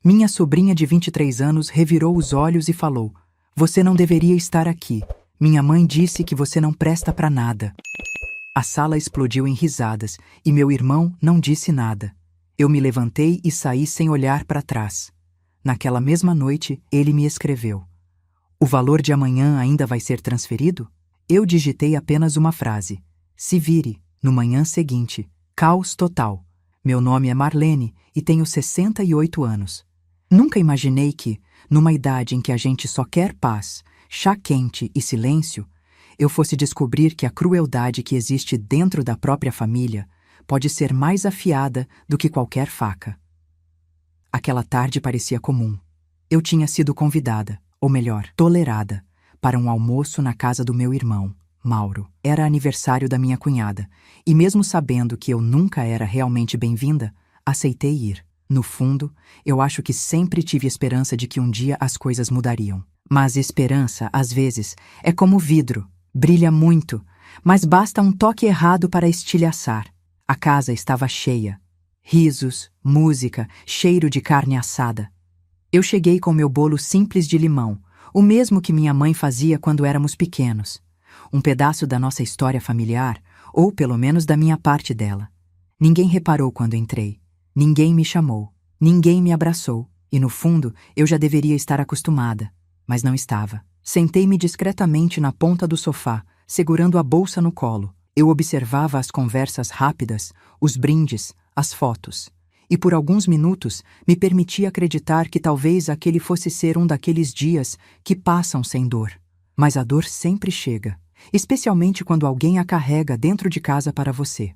Minha sobrinha de 23 anos revirou os olhos e falou: "Você não deveria estar aqui. Minha mãe disse que você não presta pra nada." A sala explodiu em risadas e meu irmão não disse nada. Eu me levantei e saí sem olhar para trás. Naquela mesma noite, ele me escreveu: "O valor de amanhã ainda vai ser transferido?" Eu digitei apenas uma frase: "Se vire." No manhã seguinte, caos total. Meu nome é Marlene e tenho 68 anos. Nunca imaginei que, numa idade em que a gente só quer paz, chá quente e silêncio, eu fosse descobrir que a crueldade que existe dentro da própria família pode ser mais afiada do que qualquer faca. Aquela tarde parecia comum. Eu tinha sido convidada, ou melhor, tolerada, para um almoço na casa do meu irmão, Mauro. Era aniversário da minha cunhada, e mesmo sabendo que eu nunca era realmente bem-vinda, aceitei ir. No fundo, eu acho que sempre tive esperança de que um dia as coisas mudariam. Mas esperança, às vezes, é como vidro. Brilha muito, mas basta um toque errado para estilhaçar. A casa estava cheia. Risos, música, cheiro de carne assada. Eu cheguei com meu bolo simples de limão, o mesmo que minha mãe fazia quando éramos pequenos. Um pedaço da nossa história familiar, ou pelo menos da minha parte dela. Ninguém reparou quando entrei. Ninguém me chamou. Ninguém me abraçou. E no fundo, eu já deveria estar acostumada. Mas não estava. Sentei-me discretamente na ponta do sofá, segurando a bolsa no colo. Eu observava as conversas rápidas, os brindes, as fotos. E por alguns minutos me permiti acreditar que talvez aquele fosse ser um daqueles dias que passam sem dor. Mas a dor sempre chega, especialmente quando alguém a carrega dentro de casa para você.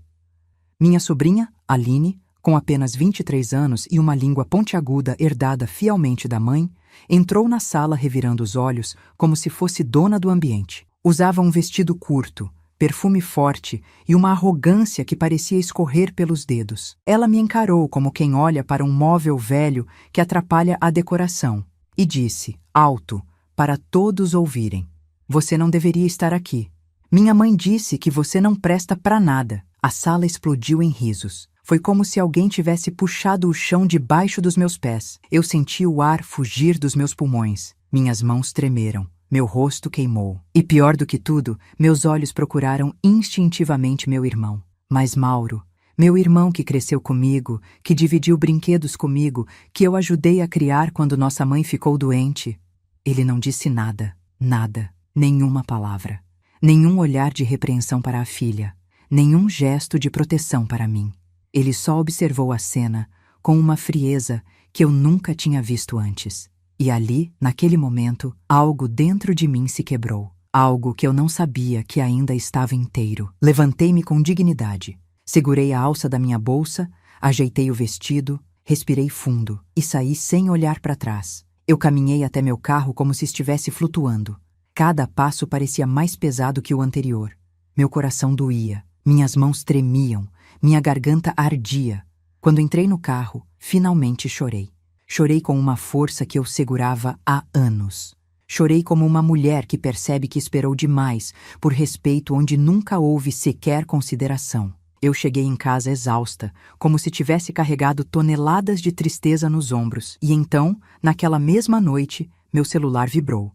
Minha sobrinha, Aline, com apenas 23 anos e uma língua pontiaguda herdada fielmente da mãe, entrou na sala revirando os olhos como se fosse dona do ambiente. Usava um vestido curto, perfume forte e uma arrogância que parecia escorrer pelos dedos. Ela me encarou como quem olha para um móvel velho que atrapalha a decoração e disse, alto, para todos ouvirem: "Você não deveria estar aqui. Minha mãe disse que você não presta pra nada." A sala explodiu em risos. Foi como se alguém tivesse puxado o chão debaixo dos meus pés. Eu senti o ar fugir dos meus pulmões. Minhas mãos tremeram. Meu rosto queimou. E pior do que tudo, meus olhos procuraram instintivamente meu irmão. Mas Mauro, meu irmão que cresceu comigo, que dividiu brinquedos comigo, que eu ajudei a criar quando nossa mãe ficou doente, ele não disse nada, nada, nenhuma palavra. Nenhum olhar de repreensão para a filha. Nenhum gesto de proteção para mim. Ele só observou a cena com uma frieza que eu nunca tinha visto antes. E ali, naquele momento, algo dentro de mim se quebrou. Algo que eu não sabia que ainda estava inteiro. Levantei-me com dignidade. Segurei a alça da minha bolsa, ajeitei o vestido, respirei fundo e saí sem olhar para trás. Eu caminhei até meu carro como se estivesse flutuando. Cada passo parecia mais pesado que o anterior. Meu coração doía, minhas mãos tremiam, minha garganta ardia. Quando entrei no carro, finalmente chorei. Chorei com uma força que eu segurava há anos. Chorei como uma mulher que percebe que esperou demais por respeito onde nunca houve sequer consideração. Eu cheguei em casa exausta, como se tivesse carregado toneladas de tristeza nos ombros. E então, naquela mesma noite, meu celular vibrou.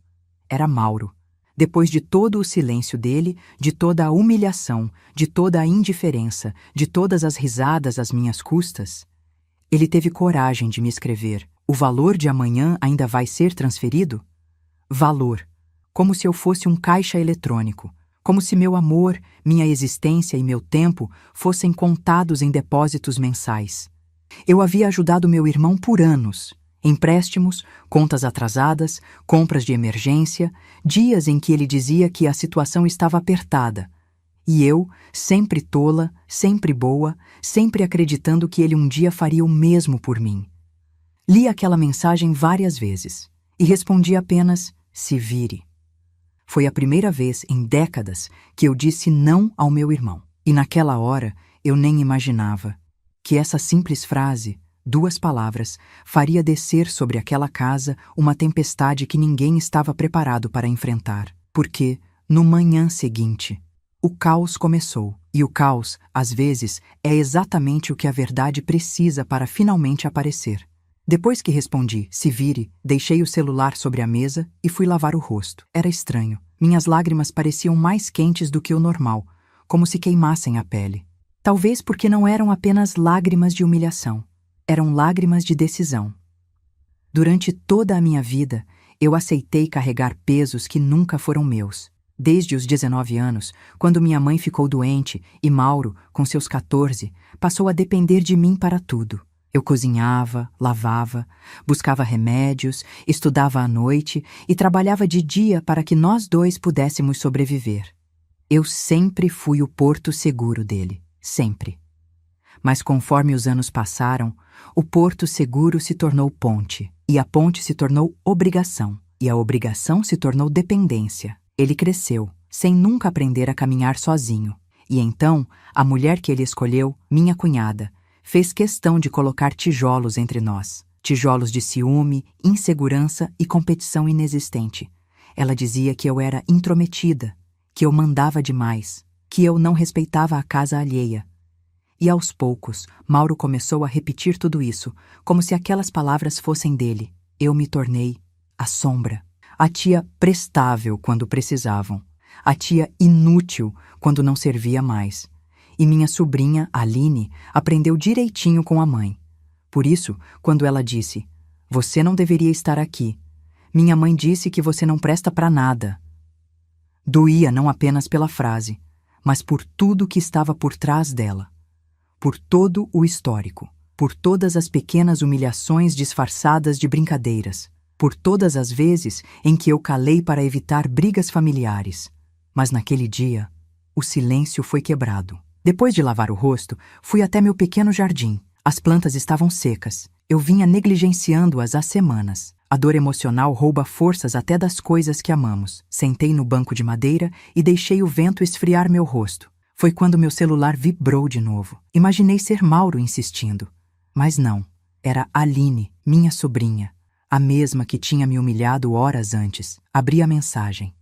Era Mauro. Depois de todo o silêncio dele, de toda a humilhação, de toda a indiferença, de todas as risadas às minhas custas, ele teve coragem de me escrever: "O valor de amanhã ainda vai ser transferido?" Valor. Como se eu fosse um caixa eletrônico. Como se meu amor, minha existência e meu tempo fossem contados em depósitos mensais. Eu havia ajudado meu irmão por anos. Empréstimos, contas atrasadas, compras de emergência, dias em que ele dizia que a situação estava apertada. E eu, sempre tola, sempre boa, sempre acreditando que ele um dia faria o mesmo por mim. Li aquela mensagem várias vezes e respondi apenas: "Se vire." Foi a primeira vez em décadas que eu disse não ao meu irmão. E naquela hora eu nem imaginava que essa simples frase, 2 palavras, faria descer sobre aquela casa uma tempestade que ninguém estava preparado para enfrentar. Porque, no manhã seguinte, o caos começou. E o caos, às vezes, é exatamente o que a verdade precisa para finalmente aparecer. Depois que respondi, se vire, deixei o celular sobre a mesa e fui lavar o rosto. Era estranho. Minhas lágrimas pareciam mais quentes do que o normal, como se queimassem a pele. Talvez porque não eram apenas lágrimas de humilhação. Eram lágrimas de decisão. Durante toda a minha vida, eu aceitei carregar pesos que nunca foram meus. Desde os 19 anos, quando minha mãe ficou doente e Mauro, com seus 14, passou a depender de mim para tudo. Eu cozinhava, lavava, buscava remédios, estudava à noite e trabalhava de dia para que nós dois pudéssemos sobreviver. Eu sempre fui o porto seguro dele, sempre. Mas conforme os anos passaram, o porto seguro se tornou ponte, e a ponte se tornou obrigação, e a obrigação se tornou dependência. Ele cresceu, sem nunca aprender a caminhar sozinho. E então, a mulher que ele escolheu, minha cunhada, fez questão de colocar tijolos entre nós. Tijolos de ciúme, insegurança e competição inexistente. Ela dizia que eu era intrometida, que eu mandava demais, que eu não respeitava a casa alheia. E aos poucos, Mauro começou a repetir tudo isso, como se aquelas palavras fossem dele. Eu me tornei a sombra. A tia prestável quando precisavam. A tia inútil quando não servia mais. E minha sobrinha, Aline, aprendeu direitinho com a mãe. Por isso, quando ela disse, "Você não deveria estar aqui. Minha mãe disse que você não presta para nada." Doía não apenas pela frase, mas por tudo que estava por trás dela. Por todo o histórico. Por todas as pequenas humilhações disfarçadas de brincadeiras. Por todas as vezes em que eu calei para evitar brigas familiares. Mas naquele dia, o silêncio foi quebrado. Depois de lavar o rosto, fui até meu pequeno jardim. As plantas estavam secas. Eu vinha negligenciando-as há semanas. A dor emocional rouba forças até das coisas que amamos. Sentei no banco de madeira e deixei o vento esfriar meu rosto. Foi quando meu celular vibrou de novo. Imaginei ser Mauro insistindo. Mas não. Era Aline, minha sobrinha. A mesma que tinha me humilhado horas antes. Abri a mensagem.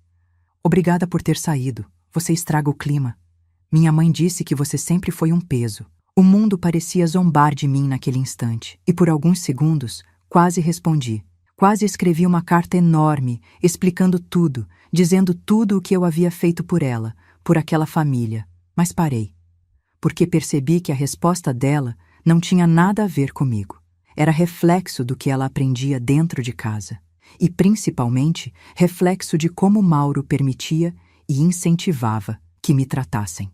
"Obrigada por ter saído. Você estraga o clima. Minha mãe disse que você sempre foi um peso." O mundo parecia zombar de mim naquele instante. E por alguns segundos, quase respondi. Quase escrevi uma carta enorme, explicando tudo, dizendo tudo o que eu havia feito por ela, por aquela família. Mas parei. Porque percebi que a resposta dela não tinha nada a ver comigo. Era reflexo do que ela aprendia dentro de casa. E, principalmente, reflexo de como Mauro permitia e incentivava que me tratassem.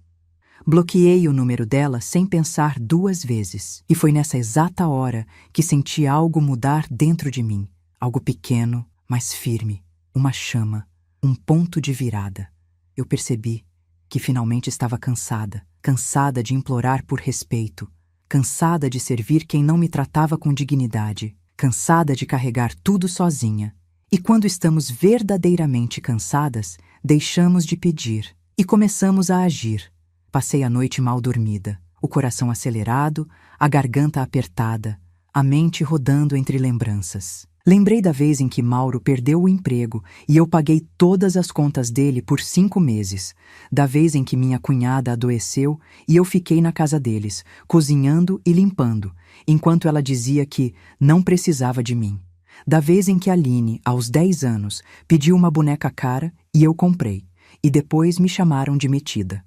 Bloqueei o número dela sem pensar 2 vezes. E foi nessa exata hora que senti algo mudar dentro de mim. Algo pequeno, mas firme. Uma chama. Um ponto de virada. Eu percebi que finalmente estava cansada. Cansada de implorar por respeito. Cansada de servir quem não me tratava com dignidade. Cansada de carregar tudo sozinha. E quando estamos verdadeiramente cansadas, deixamos de pedir e começamos a agir. Passei a noite mal dormida, o coração acelerado, a garganta apertada, a mente rodando entre lembranças. Lembrei da vez em que Mauro perdeu o emprego e eu paguei todas as contas dele por 5 meses. Da vez em que minha cunhada adoeceu e eu fiquei na casa deles, cozinhando e limpando, enquanto ela dizia que não precisava de mim. Da vez em que Aline, aos 10 anos, pediu uma boneca cara e eu comprei, e depois me chamaram de metida.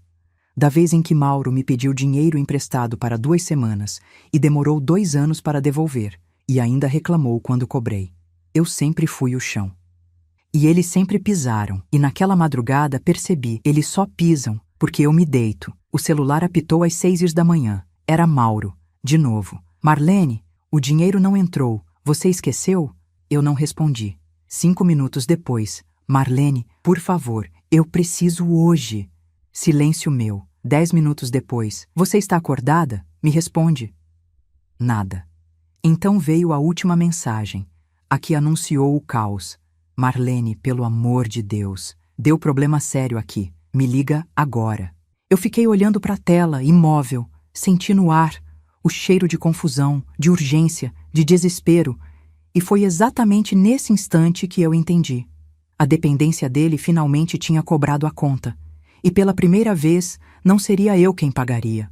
Da vez em que Mauro me pediu dinheiro emprestado para 2 semanas e demorou 2 anos para devolver, e ainda reclamou quando cobrei. Eu sempre fui o chão. E eles sempre pisaram, e naquela madrugada percebi, eles só pisam, porque eu me deito. O celular apitou às 6 da manhã. Era Mauro, de novo. "Marlene, o dinheiro não entrou. Você esqueceu?" Eu não respondi. 5 minutos depois. "Marlene, por favor, eu preciso hoje." Silêncio meu. 10 minutos depois. "Você está acordada?" Me responde. Nada. Então veio a última mensagem, a que anunciou o caos. "Marlene, pelo amor de Deus, deu problema sério aqui. Me liga agora." Eu fiquei olhando para a tela, imóvel, senti no ar o cheiro de confusão, de urgência, de desespero, e foi exatamente nesse instante que eu entendi. A dependência dele finalmente tinha cobrado a conta, e pela primeira vez não seria eu quem pagaria.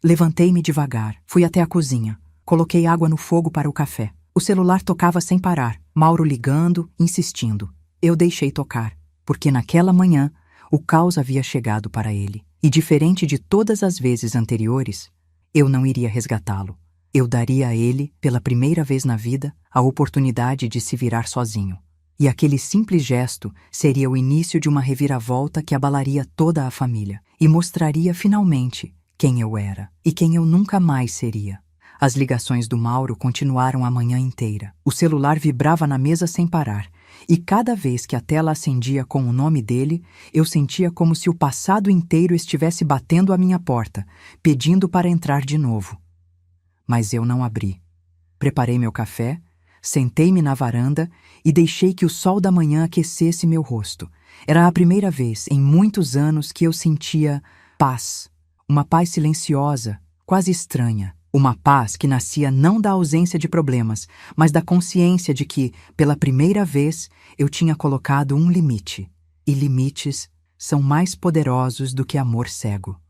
Levantei-me devagar, fui até a cozinha. Coloquei água no fogo para o café. O celular tocava sem parar, Mauro ligando, insistindo. Eu deixei tocar, porque naquela manhã o caos havia chegado para ele. E diferente de todas as vezes anteriores, eu não iria resgatá-lo. Eu daria a ele, pela primeira vez na vida, a oportunidade de se virar sozinho. E aquele simples gesto seria o início de uma reviravolta que abalaria toda a família e mostraria finalmente quem eu era e quem eu nunca mais seria. As ligações do Mauro continuaram a manhã inteira. O celular vibrava na mesa sem parar, e cada vez que a tela acendia com o nome dele, eu sentia como se o passado inteiro estivesse batendo à minha porta, pedindo para entrar de novo. Mas eu não abri. Preparei meu café, sentei-me na varanda e deixei que o sol da manhã aquecesse meu rosto. Era a primeira vez em muitos anos que eu sentia paz. Uma paz silenciosa, quase estranha. Uma paz que nascia não da ausência de problemas, mas da consciência de que, pela primeira vez, eu tinha colocado um limite. E limites são mais poderosos do que amor cego.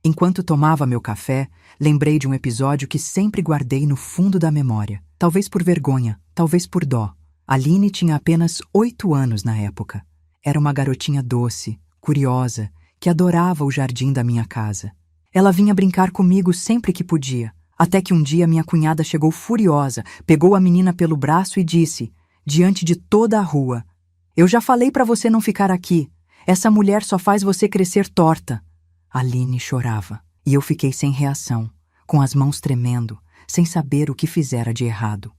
Enquanto tomava meu café, lembrei de um episódio que sempre guardei no fundo da memória. Talvez por vergonha, talvez por dó. Aline tinha apenas 8 anos na época. Era uma garotinha doce, curiosa, que adorava o jardim da minha casa. Ela vinha brincar comigo sempre que podia, até que um dia minha cunhada chegou furiosa, pegou a menina pelo braço e disse, diante de toda a rua, "Eu já falei para você não ficar aqui. Essa mulher só faz você crescer torta." Aline chorava, e eu fiquei sem reação, com as mãos tremendo, sem saber o que fizera de errado.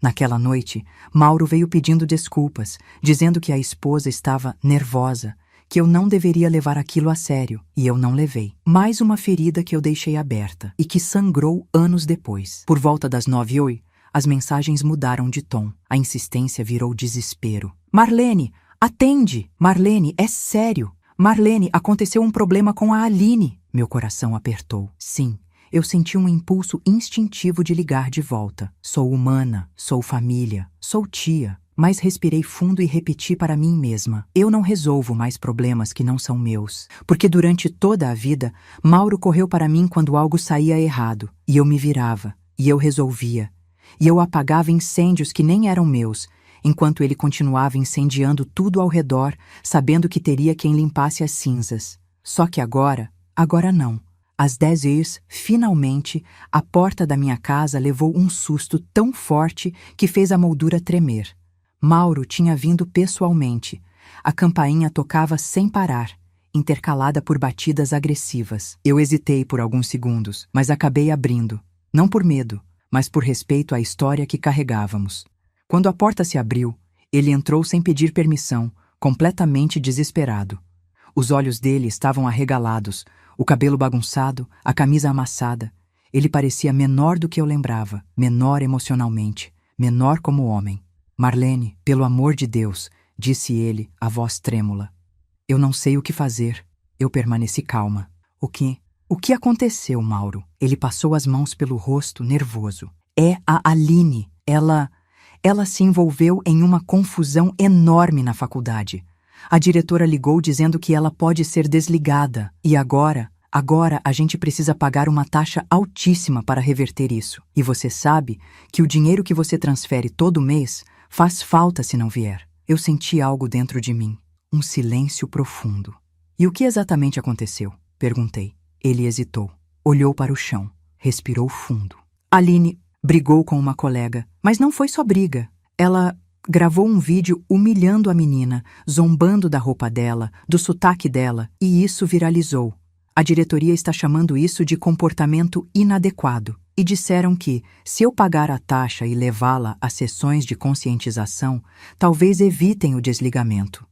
Naquela noite, Mauro veio pedindo desculpas, dizendo que a esposa estava nervosa, que eu não deveria levar aquilo a sério, e eu não levei. Mais uma ferida que eu deixei aberta, e que sangrou anos depois. Por volta das 9h, as mensagens mudaram de tom. A insistência virou desespero. "Marlene, atende! Marlene, é sério! Marlene, aconteceu um problema com a Aline." Meu coração apertou. Sim, eu senti um impulso instintivo de ligar de volta. Sou humana, sou família, sou tia. Mas respirei fundo e repeti para mim mesma. Eu não resolvo mais problemas que não são meus. Porque durante toda a vida, Mauro correu para mim quando algo saía errado. E eu me virava. E eu resolvia. E eu apagava incêndios que nem eram meus, enquanto ele continuava incendiando tudo ao redor, sabendo que teria quem limpasse as cinzas. Só que agora não. Às 10h, finalmente, a porta da minha casa levou um susto tão forte que fez a moldura tremer. Mauro tinha vindo pessoalmente. A campainha tocava sem parar, intercalada por batidas agressivas. Eu hesitei por alguns segundos, mas acabei abrindo. Não por medo, mas por respeito à história que carregávamos. Quando a porta se abriu, ele entrou sem pedir permissão, completamente desesperado. Os olhos dele estavam arregalados, o cabelo bagunçado, a camisa amassada. Ele parecia menor do que eu lembrava, menor emocionalmente, menor como homem. "Marlene, pelo amor de Deus", disse ele, a voz trêmula. "Eu não sei o que fazer." Eu permaneci calma. O que aconteceu, Mauro?" Ele passou as mãos pelo rosto, nervoso. "É a Aline. Ela se envolveu em uma confusão enorme na faculdade. A diretora ligou dizendo que ela pode ser desligada. E agora a gente precisa pagar uma taxa altíssima para reverter isso. E você sabe que o dinheiro que você transfere todo mês faz falta se não vier." Eu senti algo dentro de mim, um silêncio profundo. "E o que exatamente aconteceu?" perguntei. Ele hesitou, olhou para o chão, respirou fundo. "Aline brigou com uma colega, mas não foi só briga. Ela gravou um vídeo humilhando a menina, zombando da roupa dela, do sotaque dela, e isso viralizou. A diretoria está chamando isso de comportamento inadequado. E disseram que, se eu pagar a taxa e levá-la a sessões de conscientização, talvez evitem o desligamento."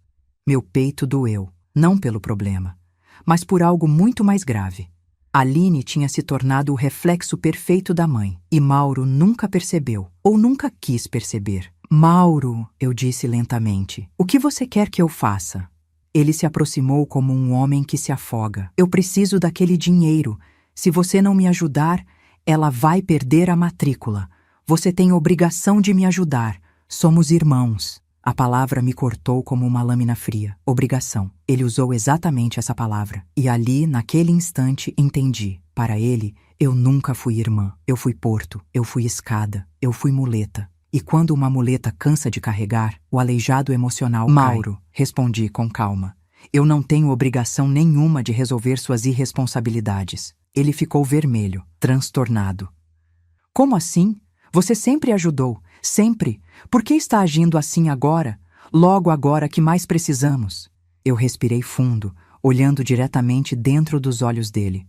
Meu peito doeu, não pelo problema, mas por algo muito mais grave. Aline tinha se tornado o reflexo perfeito da mãe, e Mauro nunca percebeu, ou nunca quis perceber. "Mauro", eu disse lentamente, "o que você quer que eu faça?" Ele se aproximou como um homem que se afoga. "Eu preciso daquele dinheiro. Se você não me ajudar, ela vai perder a matrícula. Você tem obrigação de me ajudar. Somos irmãos." A palavra me cortou como uma lâmina fria. Obrigação. Ele usou exatamente essa palavra. E ali, naquele instante, entendi. Para ele, Eu nunca fui irmã, eu fui porto, eu fui escada, eu fui muleta. E quando uma muleta cansa de carregar, o aleijado emocional Mauro, respondi com calma. Eu não tenho obrigação nenhuma de resolver suas irresponsabilidades. Ele ficou vermelho, transtornado. Como assim? Você sempre ajudou, sempre. Por que está agindo assim agora? Logo agora que mais precisamos. Eu respirei fundo, olhando diretamente dentro dos olhos dele.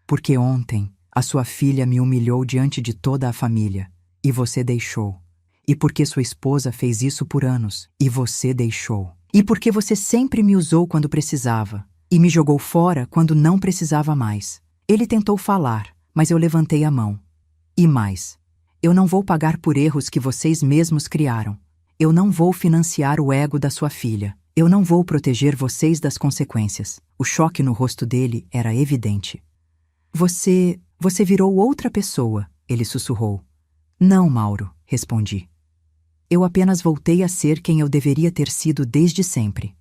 Porque ontem, a sua filha me humilhou diante de toda a família, e você deixou. E porque sua esposa fez isso por anos, e você deixou. E porque você sempre me usou quando precisava, e me jogou fora quando não precisava mais. Ele tentou falar, mas eu levantei a mão. E mais, eu não vou pagar por erros que vocês mesmos criaram. Eu não vou financiar o ego da sua filha. Eu não vou proteger vocês das consequências. O choque no rosto dele era evidente. Você virou outra pessoa, ele sussurrou. Não, Mauro, respondi. Eu apenas voltei a ser quem eu deveria ter sido desde sempre.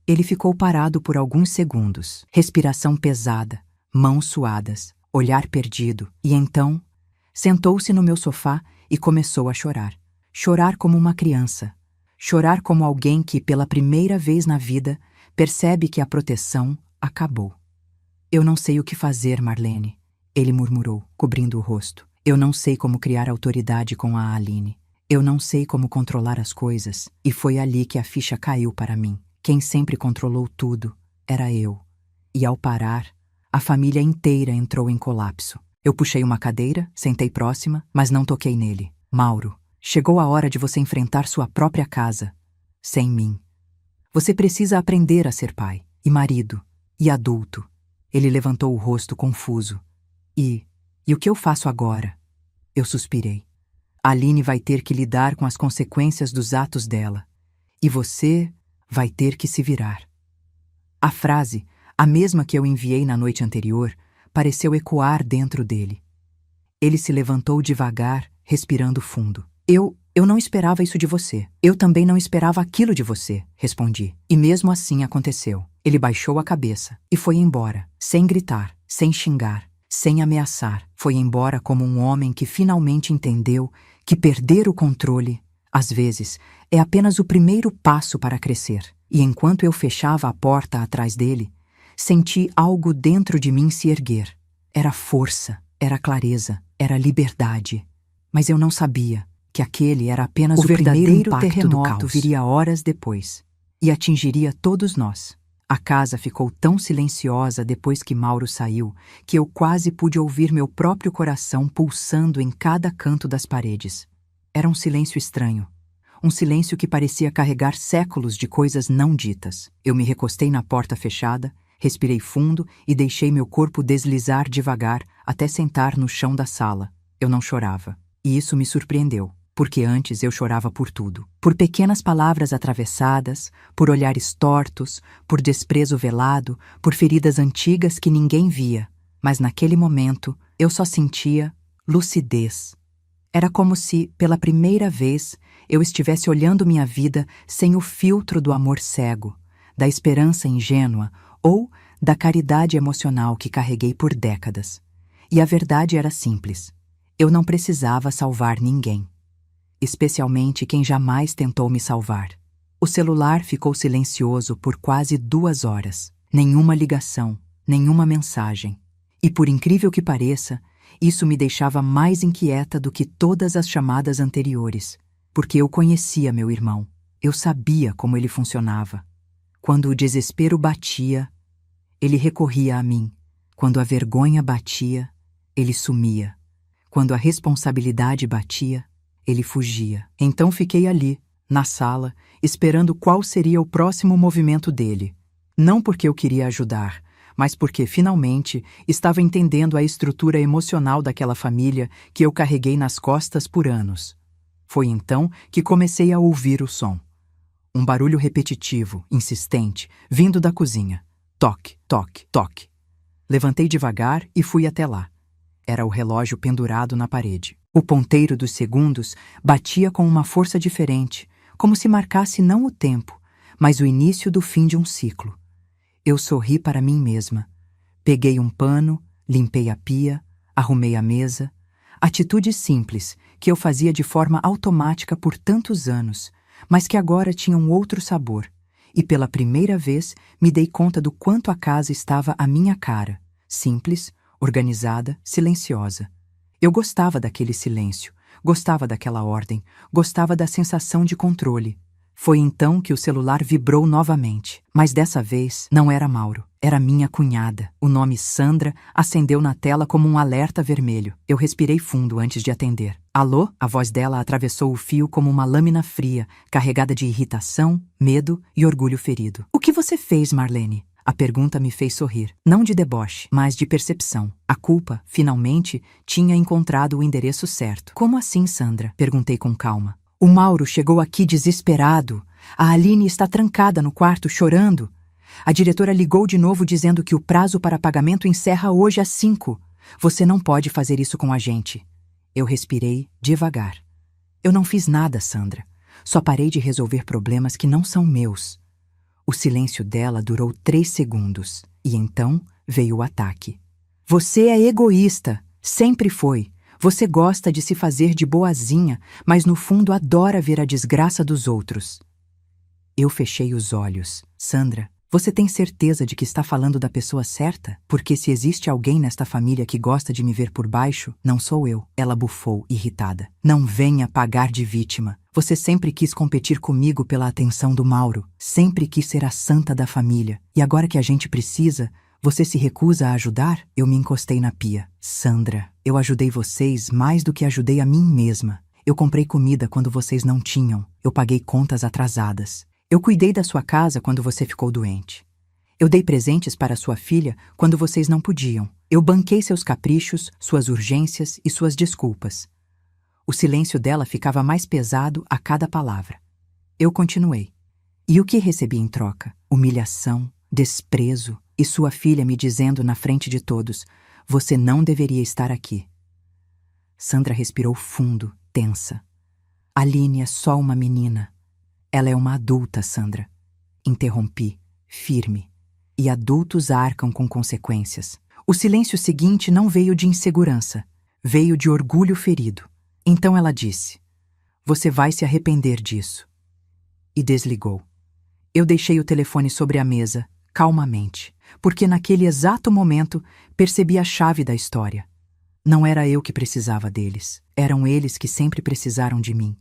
Ele ficou parado por alguns segundos, respiração pesada, mãos suadas, olhar perdido, e então sentou-se no meu sofá e começou a chorar. Chorar como uma criança. Chorar como alguém que, pela primeira vez na vida, percebe que a proteção acabou. Eu não sei o que fazer, Marlene, ele murmurou, cobrindo o rosto. Eu não sei como criar autoridade com a Aline. Eu não sei como controlar as coisas. E foi ali que a ficha caiu para mim. Quem sempre controlou tudo era eu. E ao parar, a família inteira entrou em colapso. Eu puxei uma cadeira, sentei próxima, mas não toquei nele. Mauro, chegou a hora de você enfrentar sua própria casa. Sem mim. Você precisa aprender a ser pai, e marido, e adulto. Ele levantou o rosto confuso. E o que eu faço agora? Eu suspirei. Aline vai ter que lidar com as consequências dos atos dela. E você vai ter que se virar. A frase, a mesma que eu enviei na noite anterior, pareceu ecoar dentro dele. Ele se levantou devagar, respirando fundo. Eu não esperava isso de você. Eu também não esperava aquilo de você, respondi. E mesmo assim aconteceu. Ele baixou a cabeça e foi embora, sem gritar, sem xingar, sem ameaçar. Foi embora como um homem que finalmente entendeu que perder o controle, às vezes, é apenas o primeiro passo para crescer. E enquanto eu fechava a porta atrás dele, senti algo dentro de mim se erguer. Era força, era clareza, era liberdade. Mas eu não sabia que aquele era apenas o verdadeiro terremoto viria horas depois e atingiria todos nós. A casa ficou tão silenciosa depois que Mauro saiu que eu quase pude ouvir meu próprio coração pulsando em cada canto das paredes. Era um silêncio estranho. Um silêncio que parecia carregar séculos de coisas não ditas. Eu me recostei na porta fechada, respirei fundo e deixei meu corpo deslizar devagar até sentar no chão da sala. Eu não chorava. E isso me surpreendeu. Porque antes eu chorava por tudo. Por pequenas palavras atravessadas, por olhares tortos, por desprezo velado, por feridas antigas que ninguém via. Mas naquele momento, eu só sentia lucidez. Era como se, pela primeira vez, eu estivesse olhando minha vida sem o filtro do amor cego, da esperança ingênua ou da caridade emocional que carreguei por décadas. E a verdade era simples. Eu não precisava salvar ninguém. Especialmente quem jamais tentou me salvar. O celular ficou silencioso por quase 2 horas. Nenhuma ligação, nenhuma mensagem. E por incrível que pareça, isso me deixava mais inquieta do que todas as chamadas anteriores, porque eu conhecia meu irmão. Eu sabia como ele funcionava. Quando o desespero batia, ele recorria a mim. Quando a vergonha batia, ele sumia. Quando a responsabilidade batia, ele fugia. Então fiquei ali, na sala, esperando qual seria o próximo movimento dele. Não porque eu queria ajudar, mas porque, finalmente, estava entendendo a estrutura emocional daquela família que eu carreguei nas costas por anos. Foi então que comecei a ouvir o som. Um barulho repetitivo, insistente, vindo da cozinha. Toque, toque, toque. Levantei devagar e fui até lá. Era o relógio pendurado na parede. O ponteiro dos segundos batia com uma força diferente, como se marcasse não o tempo, mas o início do fim de um ciclo. Eu sorri para mim mesma. Peguei um pano, limpei a pia, Arrumei a mesa. Atitude simples, que eu fazia de forma automática por tantos anos, mas que agora tinha um outro sabor. E pela primeira vez me dei conta do quanto a casa estava à minha cara. Simples, organizada, silenciosa. Eu gostava daquele silêncio, gostava daquela ordem, gostava da sensação de controle. Foi então que o celular vibrou novamente. Mas dessa vez não era Mauro, era minha cunhada. O nome Sandra acendeu na tela como um alerta vermelho. Eu respirei fundo antes de atender. Alô? A voz dela atravessou o fio como uma lâmina fria, carregada de irritação, medo e orgulho ferido. O que você fez, Marlene? A pergunta me fez sorrir. Não de deboche, mas de percepção. A culpa, finalmente, tinha encontrado o endereço certo. Como assim, Sandra? Perguntei com calma. O Mauro chegou aqui desesperado. A Aline está trancada no quarto chorando. A diretora ligou de novo dizendo que o prazo para pagamento encerra hoje às 5. Você não pode fazer isso com a gente. Eu respirei devagar. Eu não fiz nada, Sandra. Só parei de resolver problemas que não são meus. O silêncio dela durou 3 segundos. E então veio o ataque. Você é egoísta. Sempre foi. Você gosta de se fazer de boazinha, mas no fundo adora ver a desgraça dos outros. Eu fechei os olhos. Sandra, você tem certeza de que está falando da pessoa certa? Porque se existe alguém nesta família que gosta de me ver por baixo, não sou eu. Ela bufou, irritada. Não venha pagar de vítima. Você sempre quis competir comigo pela atenção do Mauro. Sempre quis ser a santa da família. E agora que a gente precisa, você se recusa a ajudar? Eu me encostei na pia. Sandra, eu ajudei vocês mais do que ajudei a mim mesma. Eu comprei comida quando vocês não tinham. Eu paguei contas atrasadas. Eu cuidei da sua casa quando você ficou doente. Eu dei presentes para sua filha quando vocês não podiam. Eu banquei seus caprichos, suas urgências e suas desculpas. O silêncio dela ficava mais pesado a cada palavra. Eu continuei. E o que recebi em troca? Humilhação, desprezo e sua filha me dizendo na frente de todos: você não deveria estar aqui. Sandra respirou fundo, tensa. Aline é só uma menina. Ela é uma adulta, Sandra. Interrompi, firme. E adultos arcam com consequências. O silêncio seguinte não veio de insegurança. Veio de orgulho ferido. Então ela disse: você vai se arrepender disso. E desligou. Eu deixei o telefone sobre a mesa, calmamente, porque naquele exato momento percebi a chave da história. Não era eu que precisava deles. Eram eles que sempre precisaram de mim.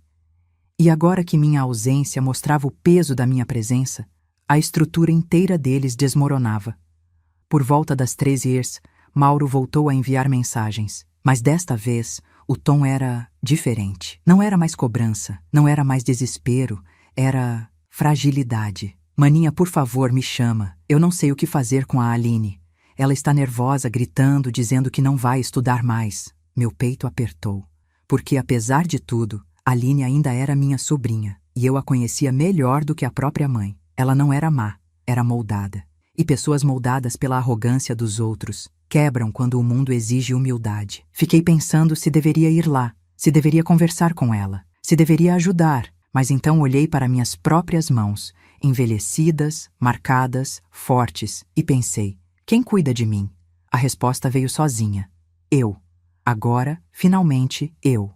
E agora que minha ausência mostrava o peso da minha presença, a estrutura inteira deles desmoronava. Por volta das 13h, Mauro voltou a enviar mensagens, mas desta vez o tom era diferente. Não era mais cobrança, não era mais desespero, era fragilidade. Maninha, por favor, me chama. Eu não sei o que fazer com a Aline. Ela está nervosa, gritando, dizendo que não vai estudar mais. Meu peito apertou, porque apesar de tudo, Aline ainda era minha sobrinha, e eu a conhecia melhor do que a própria mãe. Ela não era má, era moldada. E pessoas moldadas pela arrogância dos outros quebram quando o mundo exige humildade. Fiquei pensando se deveria ir lá, se deveria conversar com ela, se deveria ajudar, mas então olhei para minhas próprias mãos, envelhecidas, marcadas, fortes, e pensei: quem cuida de mim? A resposta veio sozinha. Eu. Agora, finalmente, eu.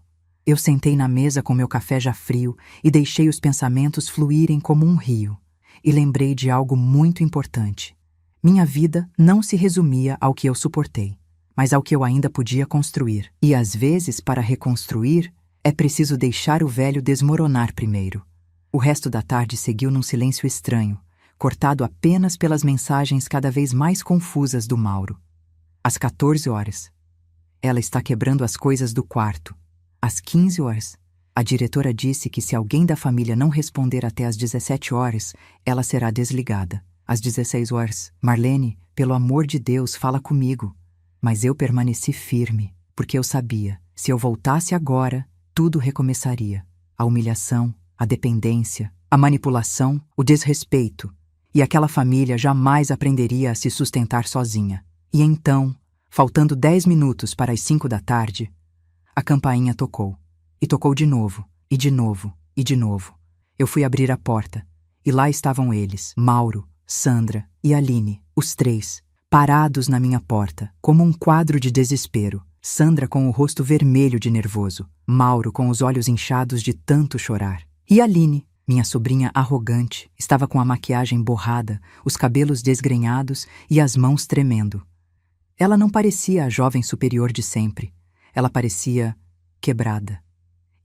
Eu sentei na mesa com meu café já frio e deixei os pensamentos fluírem como um rio. E lembrei de algo muito importante. Minha vida não se resumia ao que eu suportei, mas ao que eu ainda podia construir. E às vezes, para reconstruir, é preciso deixar o velho desmoronar primeiro. O resto da tarde seguiu num silêncio estranho, cortado apenas pelas mensagens cada vez mais confusas do Mauro. Às 14h. Ela está quebrando as coisas do quarto. Às 15h, a diretora disse que se alguém da família não responder até às 17h, ela será desligada. Às 16h, Marlene, pelo amor de Deus, fala comigo. Mas eu permaneci firme, porque eu sabia, se eu voltasse agora, tudo recomeçaria. A humilhação, a dependência, a manipulação, o desrespeito. E aquela família jamais aprenderia a se sustentar sozinha. E então, faltando 10 minutos para as 5h, a campainha tocou. E tocou de novo, e de novo, e de novo. Eu fui abrir a porta, e lá estavam eles, Mauro, Sandra e Aline, os três, parados na minha porta, como um quadro de desespero. Sandra com o rosto vermelho de nervoso, Mauro com os olhos inchados de tanto chorar. E Aline, minha sobrinha arrogante, estava com a maquiagem borrada, os cabelos desgrenhados e as mãos tremendo. Ela não parecia a jovem superior de sempre. Ela parecia quebrada.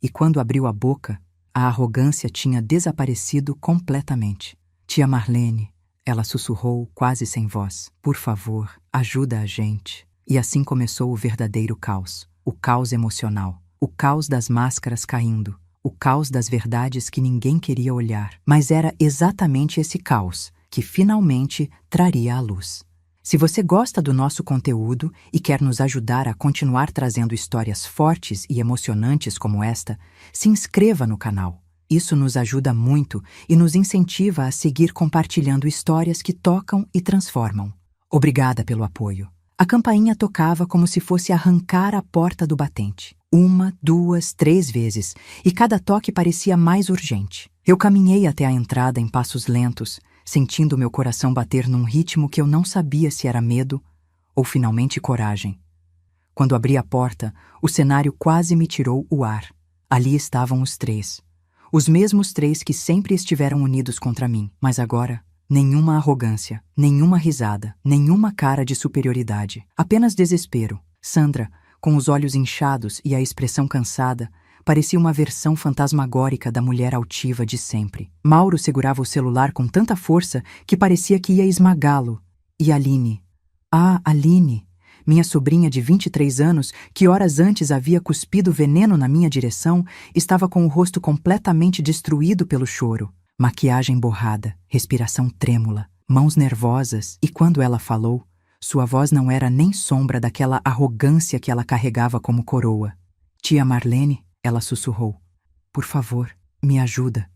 E quando abriu a boca, a arrogância tinha desaparecido completamente. Tia Marlene, ela sussurrou quase sem voz. Por favor, ajuda a gente. E assim começou o verdadeiro caos. O caos emocional. O caos das máscaras caindo. O caos das verdades que ninguém queria olhar. Mas era exatamente esse caos que finalmente traria à luz. Se você gosta do nosso conteúdo e quer nos ajudar a continuar trazendo histórias fortes e emocionantes como esta, se inscreva no canal. Isso nos ajuda muito e nos incentiva a seguir compartilhando histórias que tocam e transformam. Obrigada pelo apoio. A campainha tocava como se fosse arrancar a porta do batente. 1, 2, 3 vezes, e cada toque parecia mais urgente. Eu caminhei até a entrada em passos lentos, sentindo meu coração bater num ritmo que eu não sabia se era medo ou finalmente coragem. Quando abri a porta, o cenário quase me tirou o ar. Ali estavam os 3. Os mesmos 3 que sempre estiveram unidos contra mim, mas agora, nenhuma arrogância, nenhuma risada, nenhuma cara de superioridade, apenas desespero. Sandra, com os olhos inchados e a expressão cansada, parecia uma versão fantasmagórica da mulher altiva de sempre. Mauro segurava o celular com tanta força que parecia que ia esmagá-lo. E Aline? Ah, Aline! Minha sobrinha de 23 anos, que horas antes havia cuspido veneno na minha direção, estava com o rosto completamente destruído pelo choro. Maquiagem borrada, respiração trêmula, mãos nervosas, e quando ela falou, sua voz não era nem sombra daquela arrogância que ela carregava como coroa. Tia Marlene, ela sussurrou. Por favor, me ajuda.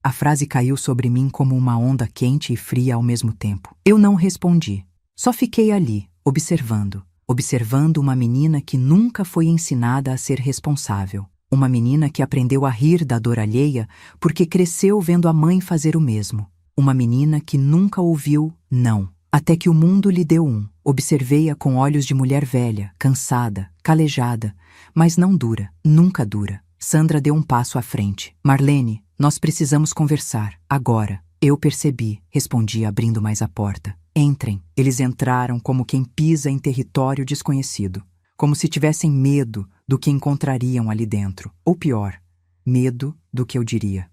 A frase caiu sobre mim como uma onda quente e fria ao mesmo tempo. Eu não respondi. Só fiquei ali, observando uma menina que nunca foi ensinada a ser responsável. Uma menina que aprendeu a rir da dor alheia porque cresceu vendo a mãe fazer o mesmo. Uma menina que nunca ouviu não. Até que o mundo lhe deu um. Observei-a com olhos de mulher velha, cansada, calejada, mas não dura, nunca dura. Sandra deu um passo à frente. Marlene, nós precisamos conversar, agora. Eu percebi, respondi abrindo mais a porta. Entrem. Eles entraram como quem pisa em território desconhecido. Como se tivessem medo do que encontrariam ali dentro. Ou pior, medo do que eu diria.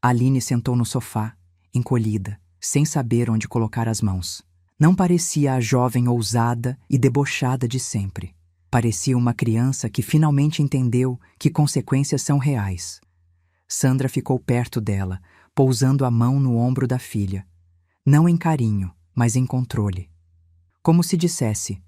Aline sentou no sofá, encolhida, sem saber onde colocar as mãos. Não parecia a jovem ousada e debochada de sempre. Parecia uma criança que finalmente entendeu que consequências são reais. Sandra ficou perto dela, pousando a mão no ombro da filha. Não em carinho, mas em controle. Como se dissesse,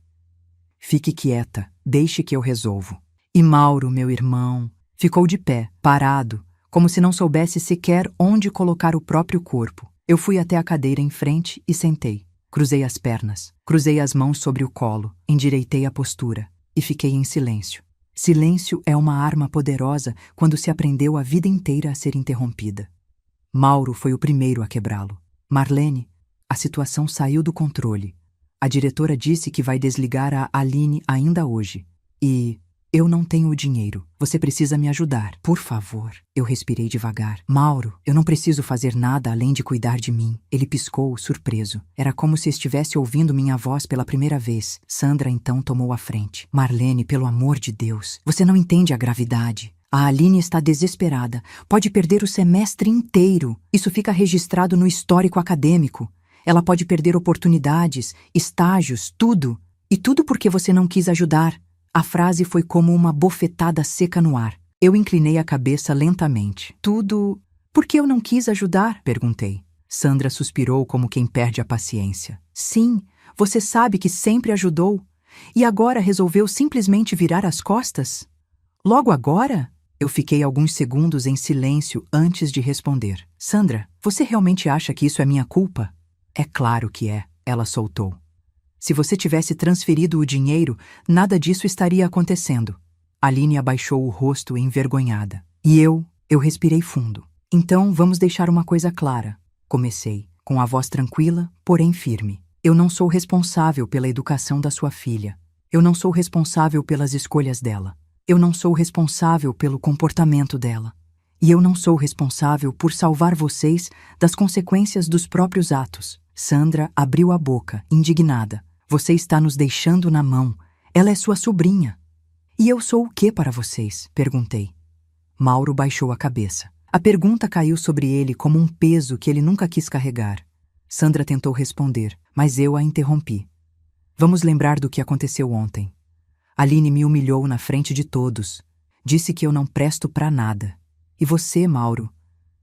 fique quieta, deixe que eu resolvo. E Mauro, meu irmão, ficou de pé, parado, como se não soubesse sequer onde colocar o próprio corpo. Eu fui até a cadeira em frente e sentei. Cruzei as pernas, cruzei as mãos sobre o colo, endireitei a postura e fiquei em silêncio. Silêncio é uma arma poderosa quando se aprendeu a vida inteira a ser interrompida. Mauro foi o primeiro a quebrá-lo. Marlene, a situação saiu do controle. A diretora disse que vai desligar a Aline ainda hoje. E eu não tenho o dinheiro. Você precisa me ajudar. Por favor. Eu respirei devagar. Mauro, eu não preciso fazer nada além de cuidar de mim. Ele piscou, surpreso. Era como se estivesse ouvindo minha voz pela primeira vez. Sandra então tomou a frente. Marlene, pelo amor de Deus, você não entende a gravidade. A Aline está desesperada. Pode perder o semestre inteiro. Isso fica registrado no histórico acadêmico. Ela pode perder oportunidades, estágios, tudo. E tudo porque você não quis ajudar. A frase foi como uma bofetada seca no ar. Eu inclinei a cabeça lentamente. Tudo... Por que eu não quis ajudar? Perguntei. Sandra suspirou como quem perde a paciência. Sim, você sabe que sempre ajudou. E agora resolveu simplesmente virar as costas? Logo agora? Eu fiquei alguns segundos em silêncio antes de responder. Sandra, você realmente acha que isso é minha culpa? É claro que é, ela soltou. Se você tivesse transferido o dinheiro, nada disso estaria acontecendo. Aline abaixou o rosto envergonhada. E eu respirei fundo. Então, vamos deixar uma coisa clara. Comecei, com a voz tranquila, porém firme. Eu não sou responsável pela educação da sua filha. Eu não sou responsável pelas escolhas dela. Eu não sou responsável pelo comportamento dela. E eu não sou responsável por salvar vocês das consequências dos próprios atos. Sandra abriu a boca, indignada. Você está nos deixando na mão. Ela é sua sobrinha. E eu sou o que para vocês? Perguntei. Mauro baixou a cabeça. A pergunta caiu sobre ele como um peso que ele nunca quis carregar. Sandra tentou responder, mas eu a interrompi. Vamos lembrar do que aconteceu ontem. Aline me humilhou na frente de todos. Disse que eu não presto para nada. E você, Mauro?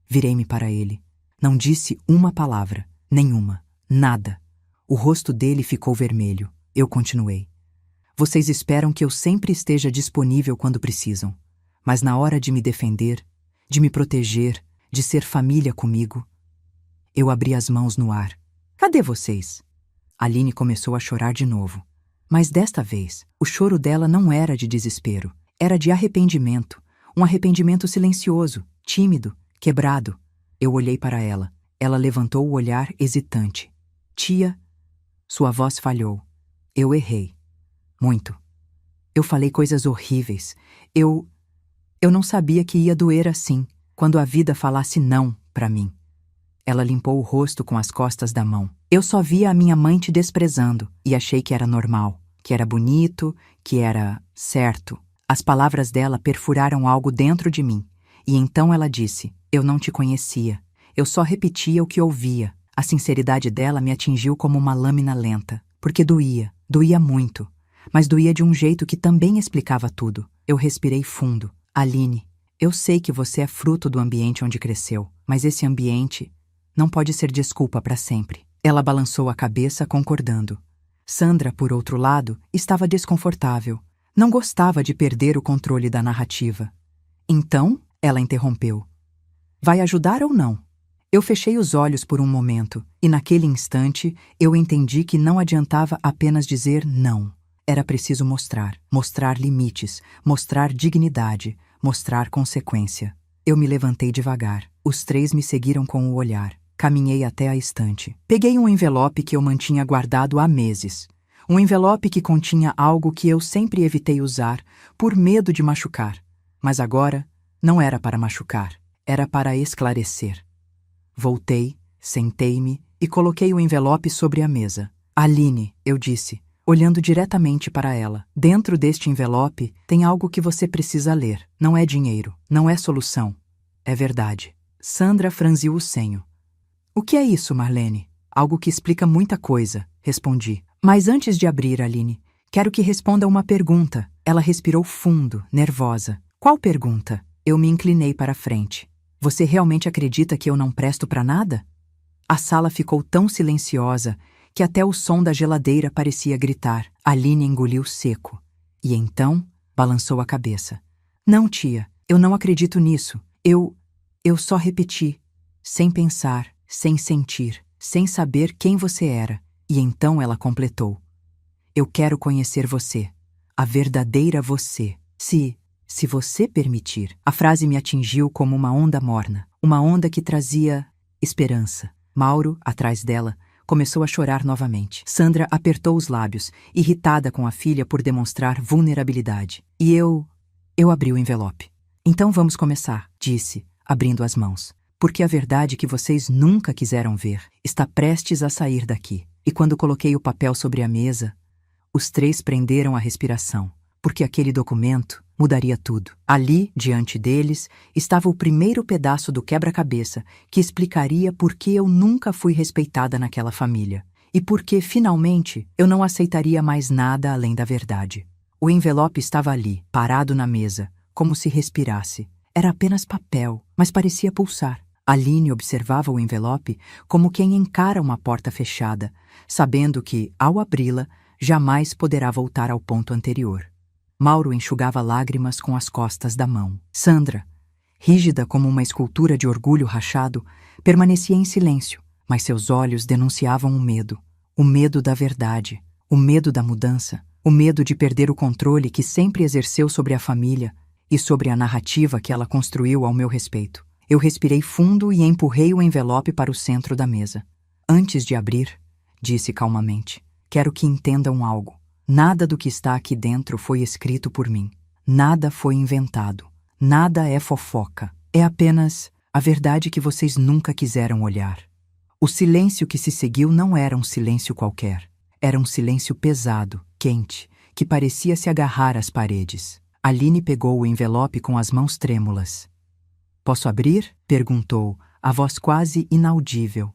Virei-me para ele. Não disse uma palavra, nenhuma, nada. O rosto dele ficou vermelho. Eu continuei. Vocês esperam que eu sempre esteja disponível quando precisam. Mas na hora de me defender, de me proteger, de ser família comigo, eu abri as mãos no ar. Cadê vocês? Aline começou a chorar de novo. Mas desta vez, o choro dela não era de desespero. Era de arrependimento. Um arrependimento silencioso, tímido, quebrado. Eu olhei para ela. Ela levantou o olhar hesitante. Tia, sua voz falhou. Eu errei. Muito. Eu falei coisas horríveis. Eu não sabia que ia doer assim, quando a vida falasse não para mim. Ela limpou o rosto com as costas da mão. Eu só via a minha mãe te desprezando e achei que era normal, que era bonito, que era certo. As palavras dela perfuraram algo dentro de mim. E então ela disse, eu não te conhecia. Eu só repetia o que ouvia. A sinceridade dela me atingiu como uma lâmina lenta, porque doía muito. Mas doía de um jeito que também explicava tudo. Eu respirei fundo. Aline, eu sei que você é fruto do ambiente onde cresceu, mas esse ambiente não pode ser desculpa para sempre. Ela balançou a cabeça, concordando. Sandra, por outro lado, estava desconfortável. Não gostava de perder o controle da narrativa. Então, ela interrompeu. Vai ajudar ou não? Eu fechei os olhos por um momento, e naquele instante eu entendi que não adiantava apenas dizer não. Era preciso mostrar limites, mostrar dignidade, mostrar consequência. Eu me levantei devagar. Os três me seguiram com o olhar. Caminhei até a estante. Peguei um envelope que eu mantinha guardado há meses. Um envelope que continha algo que eu sempre evitei usar, por medo de machucar. Mas agora, não era para machucar, era para esclarecer. Voltei, sentei-me e coloquei o envelope sobre a mesa. Aline, eu disse, olhando diretamente para ela. Dentro deste envelope tem algo que você precisa ler. Não é dinheiro, não é solução. É verdade. Sandra franziu o senho. O que é isso, Marlene? Algo que explica muita coisa, respondi. Mas antes de abrir, Aline, quero que responda uma pergunta. Ela respirou fundo, nervosa. Qual pergunta? Eu me inclinei para a frente. Você realmente acredita que eu não presto para nada? A sala ficou tão silenciosa que até o som da geladeira parecia gritar. Aline engoliu seco. E então, balançou a cabeça. Não, tia, eu não acredito nisso. Eu só repeti, sem pensar, sem sentir, sem saber quem você era. E então ela completou. Eu quero conhecer você. A verdadeira você. Se você permitir. A frase me atingiu como uma onda morna. Uma onda que trazia esperança. Mauro, atrás dela, começou a chorar novamente. Sandra apertou os lábios, irritada com a filha por demonstrar vulnerabilidade. E eu abri o envelope. Então vamos começar, disse, abrindo as mãos. Porque a verdade que vocês nunca quiseram ver está prestes a sair daqui. E quando coloquei o papel sobre a mesa, os três prenderam a respiração, porque aquele documento mudaria tudo. Ali, diante deles, estava o primeiro pedaço do quebra-cabeça que explicaria por que eu nunca fui respeitada naquela família e por que, finalmente, eu não aceitaria mais nada além da verdade. O envelope estava ali, parado na mesa, como se respirasse. Era apenas papel, mas parecia pulsar. Aline observava o envelope como quem encara uma porta fechada, sabendo que, ao abri-la, jamais poderá voltar ao ponto anterior. Mauro enxugava lágrimas com as costas da mão. Sandra, rígida como uma escultura de orgulho rachado, permanecia em silêncio, mas seus olhos denunciavam o medo da verdade, o medo da mudança, o medo de perder o controle que sempre exerceu sobre a família e sobre a narrativa que ela construiu ao meu respeito. Eu respirei fundo e empurrei o envelope para o centro da mesa. Antes de abrir, disse calmamente, quero que entendam algo. Nada do que está aqui dentro foi escrito por mim. Nada foi inventado. Nada é fofoca. É apenas a verdade que vocês nunca quiseram olhar. O silêncio que se seguiu não era um silêncio qualquer. Era um silêncio pesado, quente, que parecia se agarrar às paredes. Aline pegou o envelope com as mãos trêmulas. "Posso abrir?" perguntou, a voz quase inaudível.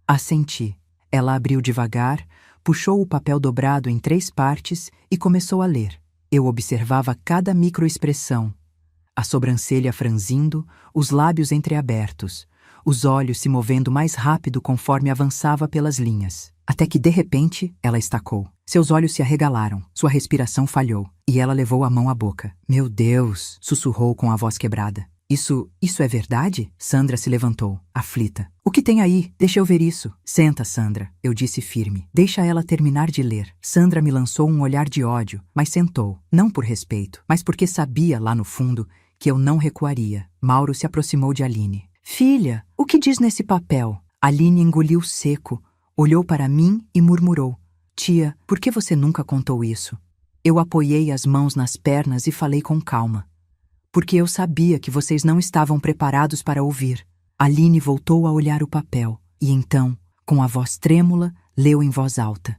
Assenti. Ela abriu devagar, puxou o papel dobrado em 3 partes e começou a ler. Eu observava cada microexpressão. A sobrancelha franzindo, os lábios entreabertos, os olhos se movendo mais rápido conforme avançava pelas linhas. Até que, de repente, ela estacou. Seus olhos se arregalaram, sua respiração falhou, e ela levou a mão à boca. "Meu Deus!" sussurrou com a voz quebrada. Isso é verdade?" Sandra se levantou, aflita. "O que tem aí? Deixa eu ver isso." "Senta, Sandra", eu disse firme. "Deixa ela terminar de ler." Sandra me lançou um olhar de ódio, mas sentou, não por respeito, mas porque sabia, lá no fundo, que eu não recuaria. Mauro se aproximou de Aline. "Filha, o que diz nesse papel?" Aline engoliu seco, olhou para mim e murmurou. "Tia, por que você nunca contou isso?" Eu apoiei as mãos nas pernas e falei com calma. "Porque eu sabia que vocês não estavam preparados para ouvir." Aline voltou a olhar o papel e então, com a voz trêmula, leu em voz alta.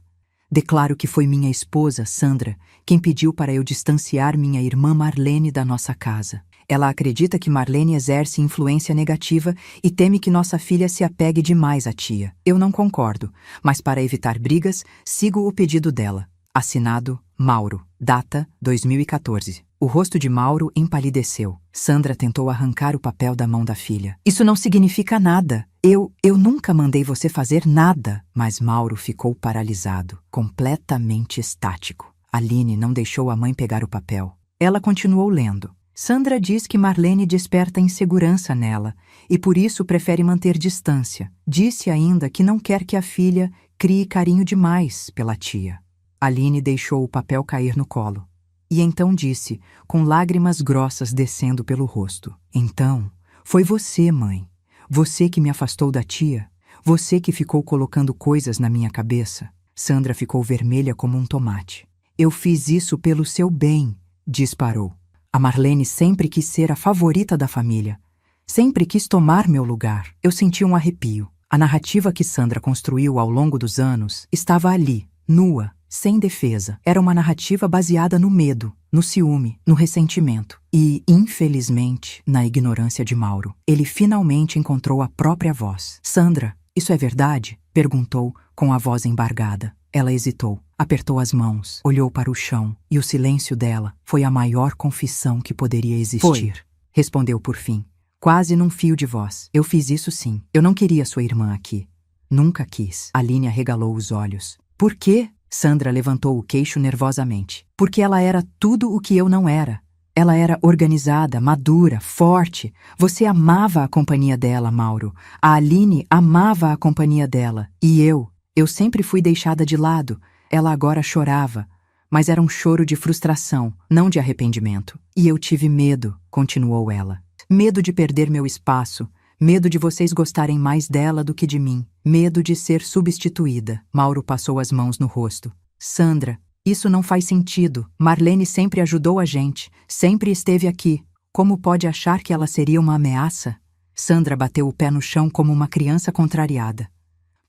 "Declaro que foi minha esposa, Sandra, quem pediu para eu distanciar minha irmã Marlene da nossa casa. Ela acredita que Marlene exerce influência negativa e teme que nossa filha se apegue demais à tia. Eu não concordo, mas para evitar brigas, sigo o pedido dela. Assinado, Mauro. Data, 2014. O rosto de Mauro empalideceu. Sandra tentou arrancar o papel da mão da filha. "Isso não significa nada. Eu nunca mandei você fazer nada." Mas Mauro ficou paralisado, completamente estático. Aline não deixou a mãe pegar o papel. Ela continuou lendo. "Sandra diz que Marlene desperta insegurança nela e por isso prefere manter distância. Disse ainda que não quer que a filha crie carinho demais pela tia." Aline deixou o papel cair no colo. E então disse, com lágrimas grossas descendo pelo rosto. "Então, foi você, mãe. Você que me afastou da tia. Você que ficou colocando coisas na minha cabeça." Sandra ficou vermelha como um tomate. "Eu fiz isso pelo seu bem", disparou. "A Marlene sempre quis ser a favorita da família. Sempre quis tomar meu lugar." Eu senti um arrepio. A narrativa que Sandra construiu ao longo dos anos estava ali, nua, sem defesa. Era uma narrativa baseada no medo, no ciúme, no ressentimento e, infelizmente, na ignorância de Mauro. Ele finalmente encontrou a própria voz. "Sandra, isso é verdade?" perguntou, com a voz embargada. Ela hesitou, apertou as mãos, olhou para o chão e o silêncio dela foi a maior confissão que poderia existir. "Foi", respondeu por fim, quase num fio de voz. "Eu fiz isso sim. Eu não queria sua irmã aqui. Nunca quis." Aline arregalou os olhos. "Por quê?" Sandra levantou o queixo nervosamente. "Porque ela era tudo o que eu não era. Ela era organizada, madura, forte. Você amava a companhia dela, Mauro. A Aline amava a companhia dela. E eu sempre fui deixada de lado." Ela agora chorava, mas era um choro de frustração, não de arrependimento. "E eu tive medo", continuou ela. "Medo de perder meu espaço. Medo de vocês gostarem mais dela do que de mim. Medo de ser substituída." Mauro passou as mãos no rosto. "Sandra, isso não faz sentido. Marlene sempre ajudou a gente. Sempre esteve aqui. Como pode achar que ela seria uma ameaça?" Sandra bateu o pé no chão como uma criança contrariada.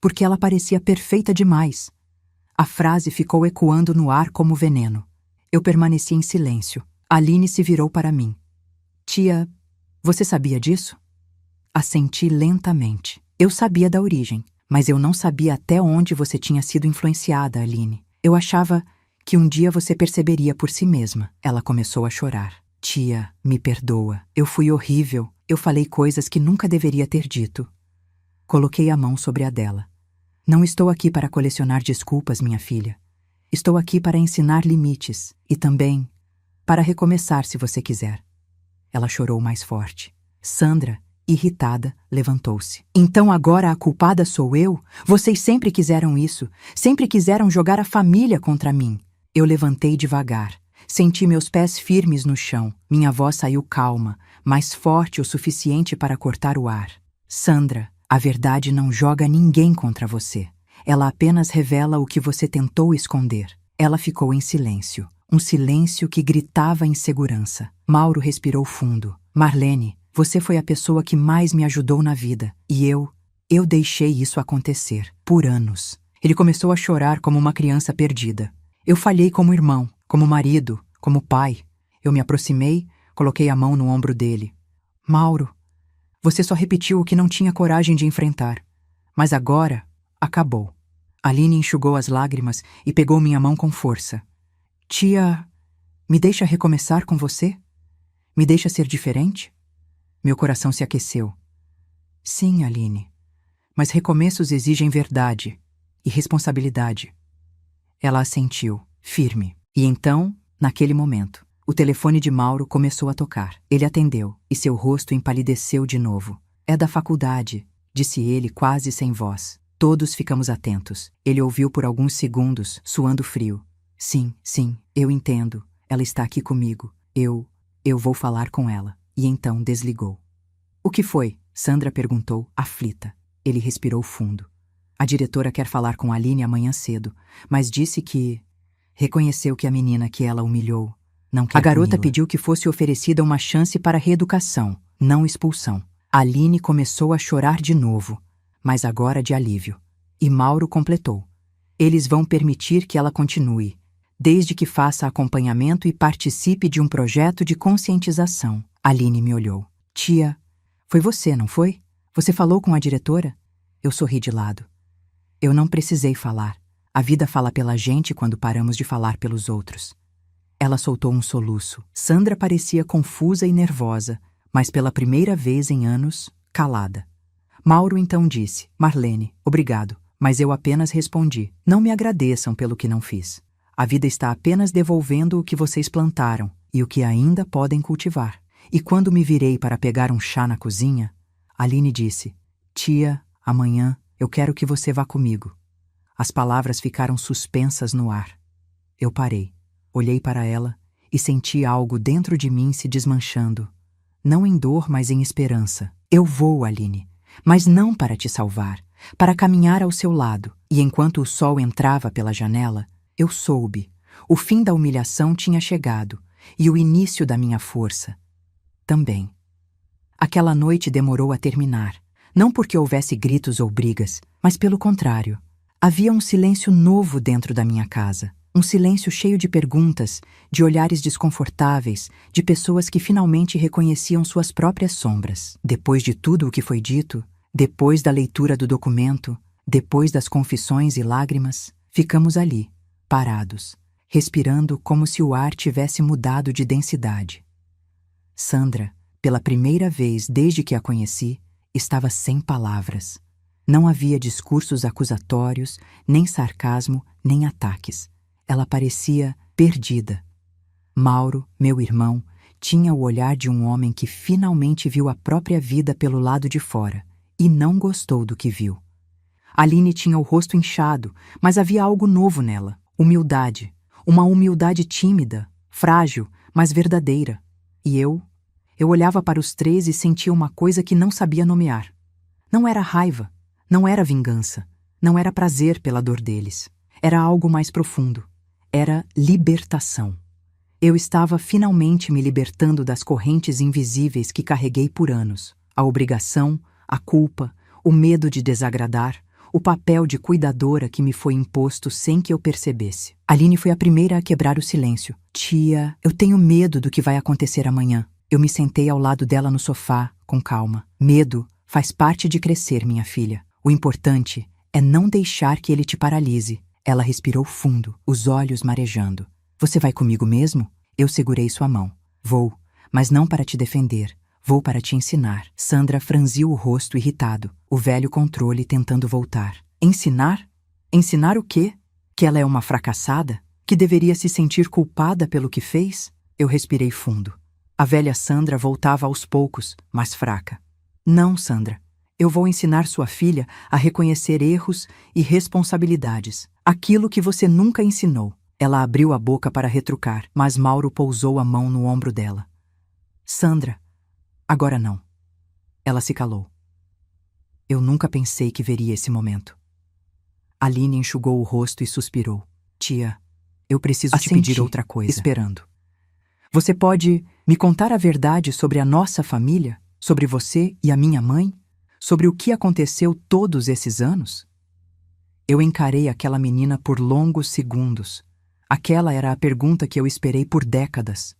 "Porque ela parecia perfeita demais." A frase ficou ecoando no ar como veneno. Eu permaneci em silêncio. Aline se virou para mim. "Tia, você sabia disso?" Assenti lentamente. "Eu sabia da origem, mas eu não sabia até onde você tinha sido influenciada, Aline. Eu achava que um dia você perceberia por si mesma." Ela começou a chorar. "Tia, me perdoa. Eu fui horrível. Eu falei coisas que nunca deveria ter dito." Coloquei a mão sobre a dela. "Não estou aqui para colecionar desculpas, minha filha. Estou aqui para ensinar limites e também para recomeçar se você quiser." Ela chorou mais forte. Sandra, irritada, levantou-se. "Então agora a culpada sou eu? Vocês sempre quiseram isso. Sempre quiseram jogar a família contra mim." Eu levantei devagar. Senti meus pés firmes no chão. Minha voz saiu calma, mas forte o suficiente para cortar o ar. "Sandra, a verdade não joga ninguém contra você. Ela apenas revela o que você tentou esconder. Ela ficou em silêncio. Um silêncio que gritava insegurança. Mauro respirou fundo. Marlene, você foi a pessoa que mais me ajudou na vida. E eu deixei isso acontecer. Por anos. Ele começou a chorar como uma criança perdida. Eu falhei como irmão, como marido, como pai. Eu me aproximei, coloquei a mão no ombro dele. Mauro, você só repetiu o que não tinha coragem de enfrentar. Mas agora, acabou. Aline enxugou as lágrimas e pegou minha mão com força. Tia, me deixa recomeçar com você? Me deixa ser diferente? Meu coração se aqueceu. Sim, Aline. Mas recomeços exigem verdade e responsabilidade. Ela assentiu, firme. E então, naquele momento, o telefone de Mauro começou a tocar. Ele atendeu e seu rosto empalideceu de novo. É da faculdade, disse ele quase sem voz. Todos ficamos atentos. Ele ouviu por alguns segundos, suando frio. Sim, eu entendo. Ela está aqui comigo. Eu vou falar com ela. E então desligou. O que foi? Sandra perguntou, aflita. Ele respirou fundo. A diretora quer falar com Aline amanhã cedo, mas disse que... Reconheceu que a menina que ela humilhou não quer. A garota pediu que fosse oferecida uma chance para reeducação, não expulsão. Aline começou a chorar de novo, mas agora de alívio. E Mauro completou. Eles vão permitir que ela continue, desde que faça acompanhamento e participe de um projeto de conscientização. Aline me olhou. Tia, foi você, não foi? Você falou com a diretora? Eu sorri de lado. Eu não precisei falar. A vida fala pela gente quando paramos de falar pelos outros. Ela soltou um soluço. Sandra parecia confusa e nervosa, mas pela primeira vez em anos, calada. Mauro então disse, Marlene, obrigado, mas eu apenas respondi. Não me agradeçam pelo que não fiz. A vida está apenas devolvendo o que vocês plantaram e o que ainda podem cultivar. E quando me virei para pegar um chá na cozinha, Aline disse, Tia, amanhã eu quero que você vá comigo. As palavras ficaram suspensas no ar. Eu parei, olhei para ela e senti algo dentro de mim se desmanchando. Não em dor, mas em esperança. Eu vou, Aline, mas não para te salvar, para caminhar ao seu lado. E enquanto o sol entrava pela janela, eu soube. O fim da humilhação tinha chegado e o início da minha força também. Aquela noite demorou a terminar, não porque houvesse gritos ou brigas, mas pelo contrário. Havia um silêncio novo dentro da minha casa. Um silêncio cheio de perguntas, de olhares desconfortáveis, de pessoas que finalmente reconheciam suas próprias sombras. Depois de tudo o que foi dito, depois da leitura do documento, depois das confissões e lágrimas, ficamos ali, parados, respirando como se o ar tivesse mudado de densidade. Sandra, pela primeira vez desde que a conheci, estava sem palavras. Não havia discursos acusatórios, nem sarcasmo, nem ataques. Ela parecia perdida. Mauro, meu irmão, tinha o olhar de um homem que finalmente viu a própria vida pelo lado de fora e não gostou do que viu. Aline tinha o rosto inchado, mas havia algo novo nela. Humildade. Uma humildade tímida, frágil, mas verdadeira. E eu olhava para os três e sentia uma coisa que não sabia nomear. Não era raiva. Não era vingança, não era prazer pela dor deles. Era algo mais profundo. Era libertação. Eu estava finalmente me libertando das correntes invisíveis que carreguei por anos. A obrigação, a culpa, o medo de desagradar, o papel de cuidadora que me foi imposto sem que eu percebesse. Aline foi a primeira a quebrar o silêncio. Tia, eu tenho medo do que vai acontecer amanhã. Eu me sentei ao lado dela no sofá, com calma. Medo faz parte de crescer, minha filha. O importante é não deixar que ele te paralise. Ela respirou fundo, os olhos marejando. Você vai comigo mesmo? Eu segurei sua mão. Vou, mas não para te defender. Vou para te ensinar. Sandra franziu o rosto irritado, o velho controle tentando voltar. Ensinar? Ensinar o quê? Que ela é uma fracassada? Que deveria se sentir culpada pelo que fez? Eu respirei fundo. A velha Sandra voltava aos poucos, mas fraca. Não, Sandra. Eu vou ensinar sua filha a reconhecer erros e responsabilidades. Aquilo que você nunca ensinou. Ela abriu a boca para retrucar, mas Mauro pousou a mão no ombro dela. Sandra, agora não. Ela se calou. Eu nunca pensei que veria esse momento. Aline enxugou o rosto e suspirou. Tia, Eu preciso te pedir outra coisa. Esperando. Você pode me contar a verdade sobre a nossa família? Sobre você e a minha mãe? Sobre o que aconteceu todos esses anos? Eu encarei aquela menina por longos segundos. Aquela era a pergunta que eu esperei por décadas.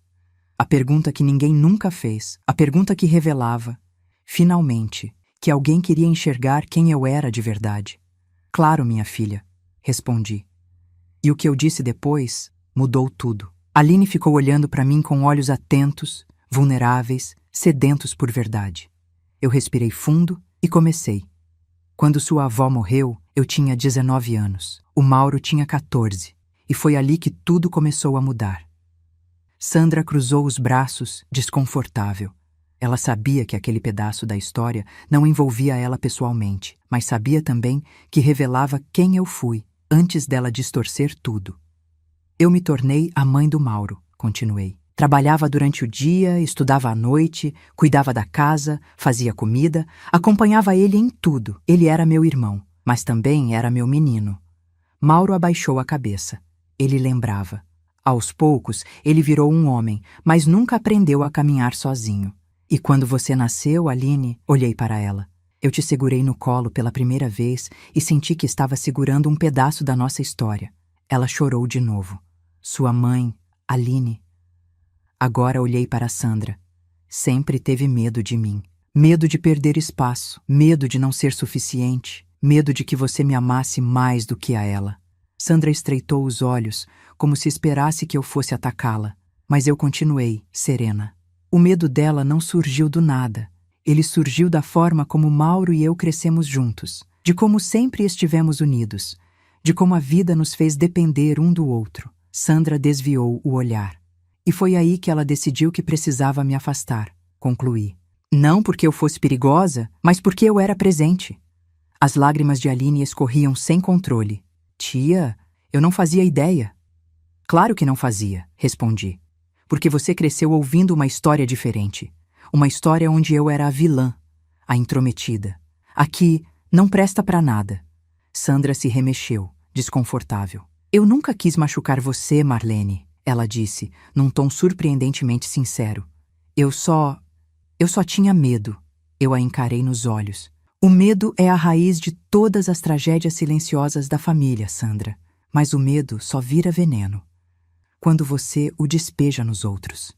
A pergunta que ninguém nunca fez. A pergunta que revelava, finalmente, que alguém queria enxergar quem eu era de verdade. Claro, minha filha, respondi. E o que eu disse depois mudou tudo. Aline ficou olhando para mim com olhos atentos, vulneráveis, sedentos por verdade. Eu respirei fundo e comecei. Quando sua avó morreu, eu tinha 19 anos. O Mauro tinha 14. E foi ali que tudo começou a mudar. Sandra cruzou os braços, desconfortável. Ela sabia que aquele pedaço da história não envolvia ela pessoalmente, mas sabia também que revelava quem eu fui, antes dela distorcer tudo. Eu me tornei a mãe do Mauro, continuei. Trabalhava durante o dia, estudava à noite, cuidava da casa, fazia comida, acompanhava ele em tudo. Ele era meu irmão, mas também era meu menino. Mauro abaixou a cabeça. Ele lembrava. Aos poucos, ele virou um homem, mas nunca aprendeu a caminhar sozinho. E quando você nasceu, Aline, olhei para ela. Eu te segurei no colo pela primeira vez e senti que estava segurando um pedaço da nossa história. Ela chorou de novo. Sua mãe, Aline. Agora olhei para Sandra. Sempre teve medo de mim. Medo de perder espaço. Medo de não ser suficiente. Medo de que você me amasse mais do que a ela. Sandra estreitou os olhos, como se esperasse que eu fosse atacá-la. Mas eu continuei, serena. O medo dela não surgiu do nada. Ele surgiu da forma como Mauro e eu crescemos juntos. De como sempre estivemos unidos. De como a vida nos fez depender um do outro. Sandra desviou o olhar. E foi aí que ela decidiu que precisava me afastar, concluí. Não porque eu fosse perigosa, mas porque eu era presente. As lágrimas de Aline escorriam sem controle. Tia, eu não fazia ideia. Claro que não fazia, respondi. Porque você cresceu ouvindo uma história diferente. Uma história onde eu era a vilã, a intrometida. Aqui não presta pra nada. Sandra se remexeu, desconfortável. Eu nunca quis machucar você, Marlene, ela disse, num tom surpreendentemente sincero. Eu só tinha medo. Eu a encarei nos olhos. O medo é a raiz de todas as tragédias silenciosas da família, Sandra. Mas o medo só vira veneno quando você o despeja nos outros.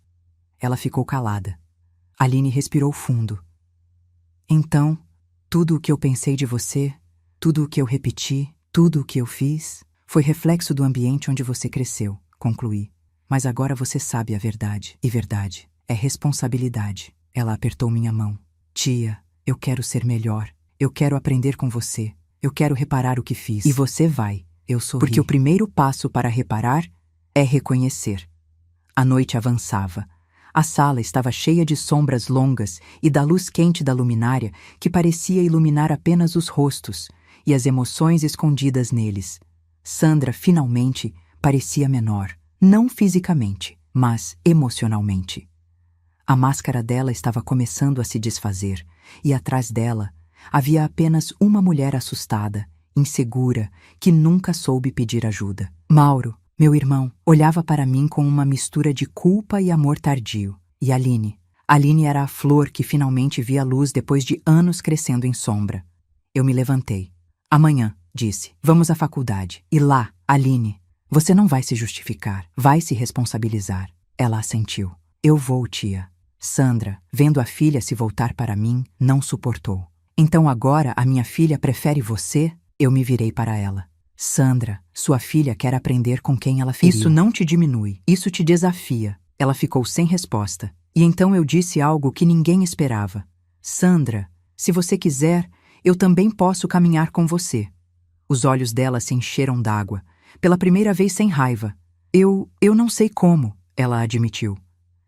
Ela ficou calada. Aline respirou fundo. Então, tudo o que eu pensei de você, tudo o que eu repeti, tudo o que eu fiz, foi reflexo do ambiente onde você cresceu, concluí. Mas agora você sabe a verdade. E verdade é responsabilidade. Ela apertou minha mão. Tia, eu quero ser melhor. Eu quero aprender com você. Eu quero reparar o que fiz. E você vai. Eu sorri. Porque o primeiro passo para reparar é reconhecer. A noite avançava. A sala estava cheia de sombras longas e da luz quente da luminária que parecia iluminar apenas os rostos e as emoções escondidas neles. Sandra, finalmente, parecia menor. Não fisicamente, mas emocionalmente. A máscara dela estava começando a se desfazer, e atrás dela havia apenas uma mulher assustada, insegura, que nunca soube pedir ajuda. Mauro, meu irmão, olhava para mim com uma mistura de culpa e amor tardio. E Aline? Aline era a flor que finalmente via luz depois de anos crescendo em sombra. Eu me levantei. Amanhã, disse, vamos à faculdade. E lá, Aline, você não vai se justificar, vai se responsabilizar. Ela assentiu. Eu vou, tia. Sandra, vendo a filha se voltar para mim, não suportou. Então agora a minha filha prefere você? Eu me virei para ela. Sandra, sua filha quer aprender com quem ela feriu. Isso não te diminui, isso te desafia. Ela ficou sem resposta. E então eu disse algo que ninguém esperava. Sandra, se você quiser, eu também posso caminhar com você. Os olhos dela se encheram d'água, pela primeira vez sem raiva. Eu não sei como, ela admitiu.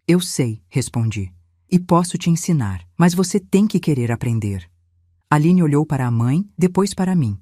Eu sei, respondi. E posso te ensinar, mas você tem que querer aprender. Aline olhou para a mãe, depois para mim.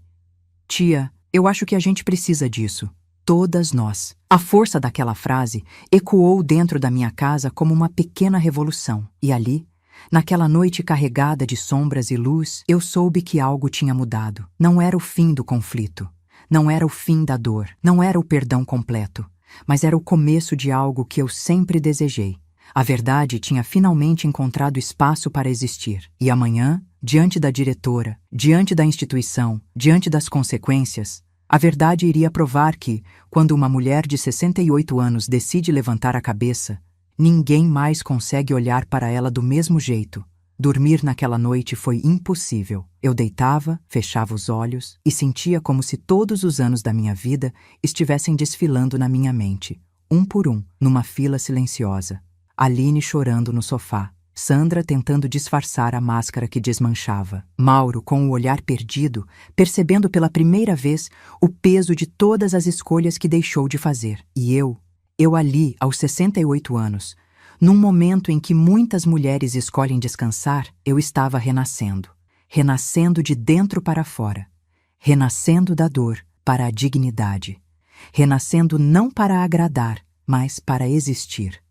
Tia, eu acho que a gente precisa disso. Todas nós. A força daquela frase ecoou dentro da minha casa como uma pequena revolução. E ali, naquela noite carregada de sombras e luz, eu soube que algo tinha mudado. Não era o fim do conflito. Não era o fim da dor. Não era o perdão completo. mas era o começo de algo que eu sempre desejei. A verdade tinha finalmente encontrado espaço para existir. E amanhã, diante da diretora, diante da instituição, diante das consequências, a verdade iria provar que, quando uma mulher de 68 anos decide levantar a cabeça, ninguém mais consegue olhar para ela do mesmo jeito. Dormir naquela noite foi impossível. Eu deitava, fechava os olhos e sentia como se todos os anos da minha vida estivessem desfilando na minha mente, um por um, numa fila silenciosa. Aline chorando no sofá, Sandra tentando disfarçar a máscara que desmanchava, Mauro com o olhar perdido, percebendo pela primeira vez o peso de todas as escolhas que deixou de fazer. E eu ali, aos 68 anos, num momento em que muitas mulheres escolhem descansar, eu estava renascendo. Renascendo de dentro para fora. Renascendo da dor para a dignidade. Renascendo não para agradar, mas para existir.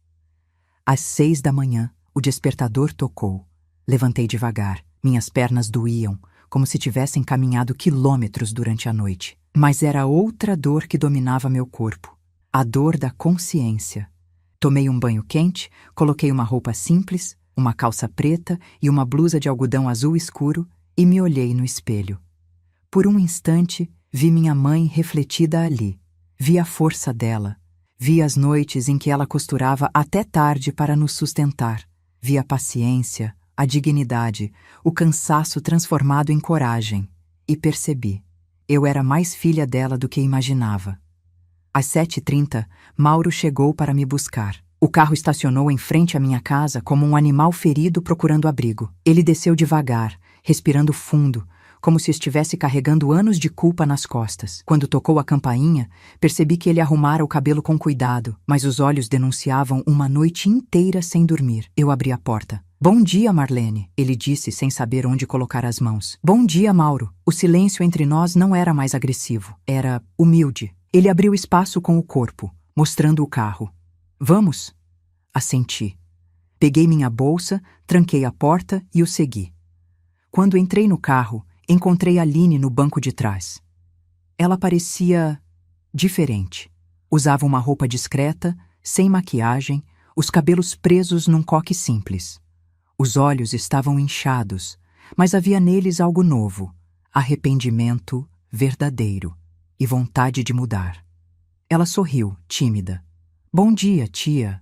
Às 6 da manhã, o despertador tocou. Levantei devagar. Minhas pernas doíam, como se tivessem caminhado quilômetros durante a noite. Mas era outra dor que dominava meu corpo. A dor da consciência. Tomei um banho quente, coloquei uma roupa simples, uma calça preta e uma blusa de algodão azul escuro e me olhei no espelho. Por um instante, vi minha mãe refletida ali. Vi a força dela. Vi as noites em que ela costurava até tarde para nos sustentar. Vi a paciência, a dignidade, o cansaço transformado em coragem. E percebi. Eu era mais filha dela do que imaginava. Às 7h30, Mauro chegou para me buscar. O carro estacionou em frente à minha casa como um animal ferido procurando abrigo. Ele desceu devagar, respirando fundo, como se estivesse carregando anos de culpa nas costas. Quando tocou a campainha, percebi que ele arrumara o cabelo com cuidado, mas os olhos denunciavam uma noite inteira sem dormir. Eu abri a porta. "Bom dia, Marlene", ele disse sem saber onde colocar as mãos. "Bom dia, Mauro." O silêncio entre nós não era mais agressivo, era humilde. Ele abriu espaço com o corpo, mostrando o carro. "Vamos?" Assenti. Peguei minha bolsa, tranquei a porta e o segui. Quando entrei no carro, encontrei Aline no banco de trás. Ela parecia diferente. Usava uma roupa discreta, sem maquiagem, os cabelos presos num coque simples. Os olhos estavam inchados, mas havia neles algo novo, arrependimento verdadeiro e vontade de mudar. Ela sorriu, tímida. "Bom dia, tia."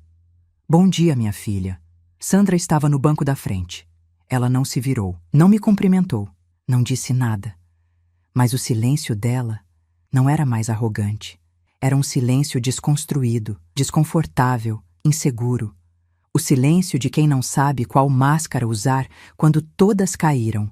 "Bom dia, minha filha." Sandra estava no banco da frente. Ela não se virou, não me cumprimentou, não disse nada. Mas o silêncio dela não era mais arrogante. Era um silêncio desconstruído, desconfortável, inseguro. O silêncio de quem não sabe qual máscara usar quando todas caíram.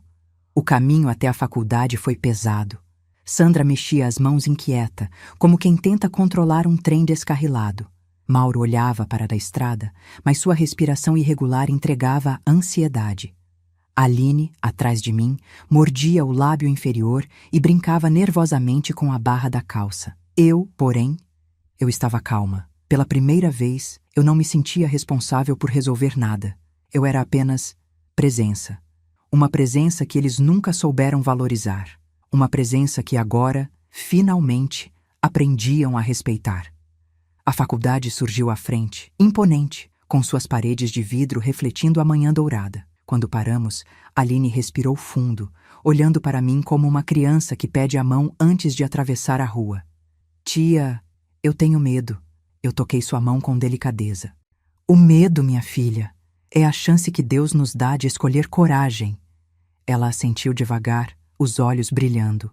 O caminho até a faculdade foi pesado. Sandra mexia as mãos inquieta, como quem tenta controlar um trem descarrilado. Mauro olhava para a estrada, mas sua respiração irregular entregava ansiedade. Aline, atrás de mim, mordia o lábio inferior e brincava nervosamente com a barra da calça. Porém, eu estava calma. Pela primeira vez, eu não me sentia responsável por resolver nada. Eu era apenas presença. Uma presença que eles nunca souberam valorizar. Uma presença que agora, finalmente, aprendiam a respeitar. A faculdade surgiu à frente, imponente, com suas paredes de vidro refletindo a manhã dourada. Quando paramos, Aline respirou fundo, olhando para mim como uma criança que pede a mão antes de atravessar a rua. "Tia, eu tenho medo." Eu toquei sua mão com delicadeza. "O medo, minha filha, é a chance que Deus nos dá de escolher coragem." Ela assentiu devagar, os olhos brilhando.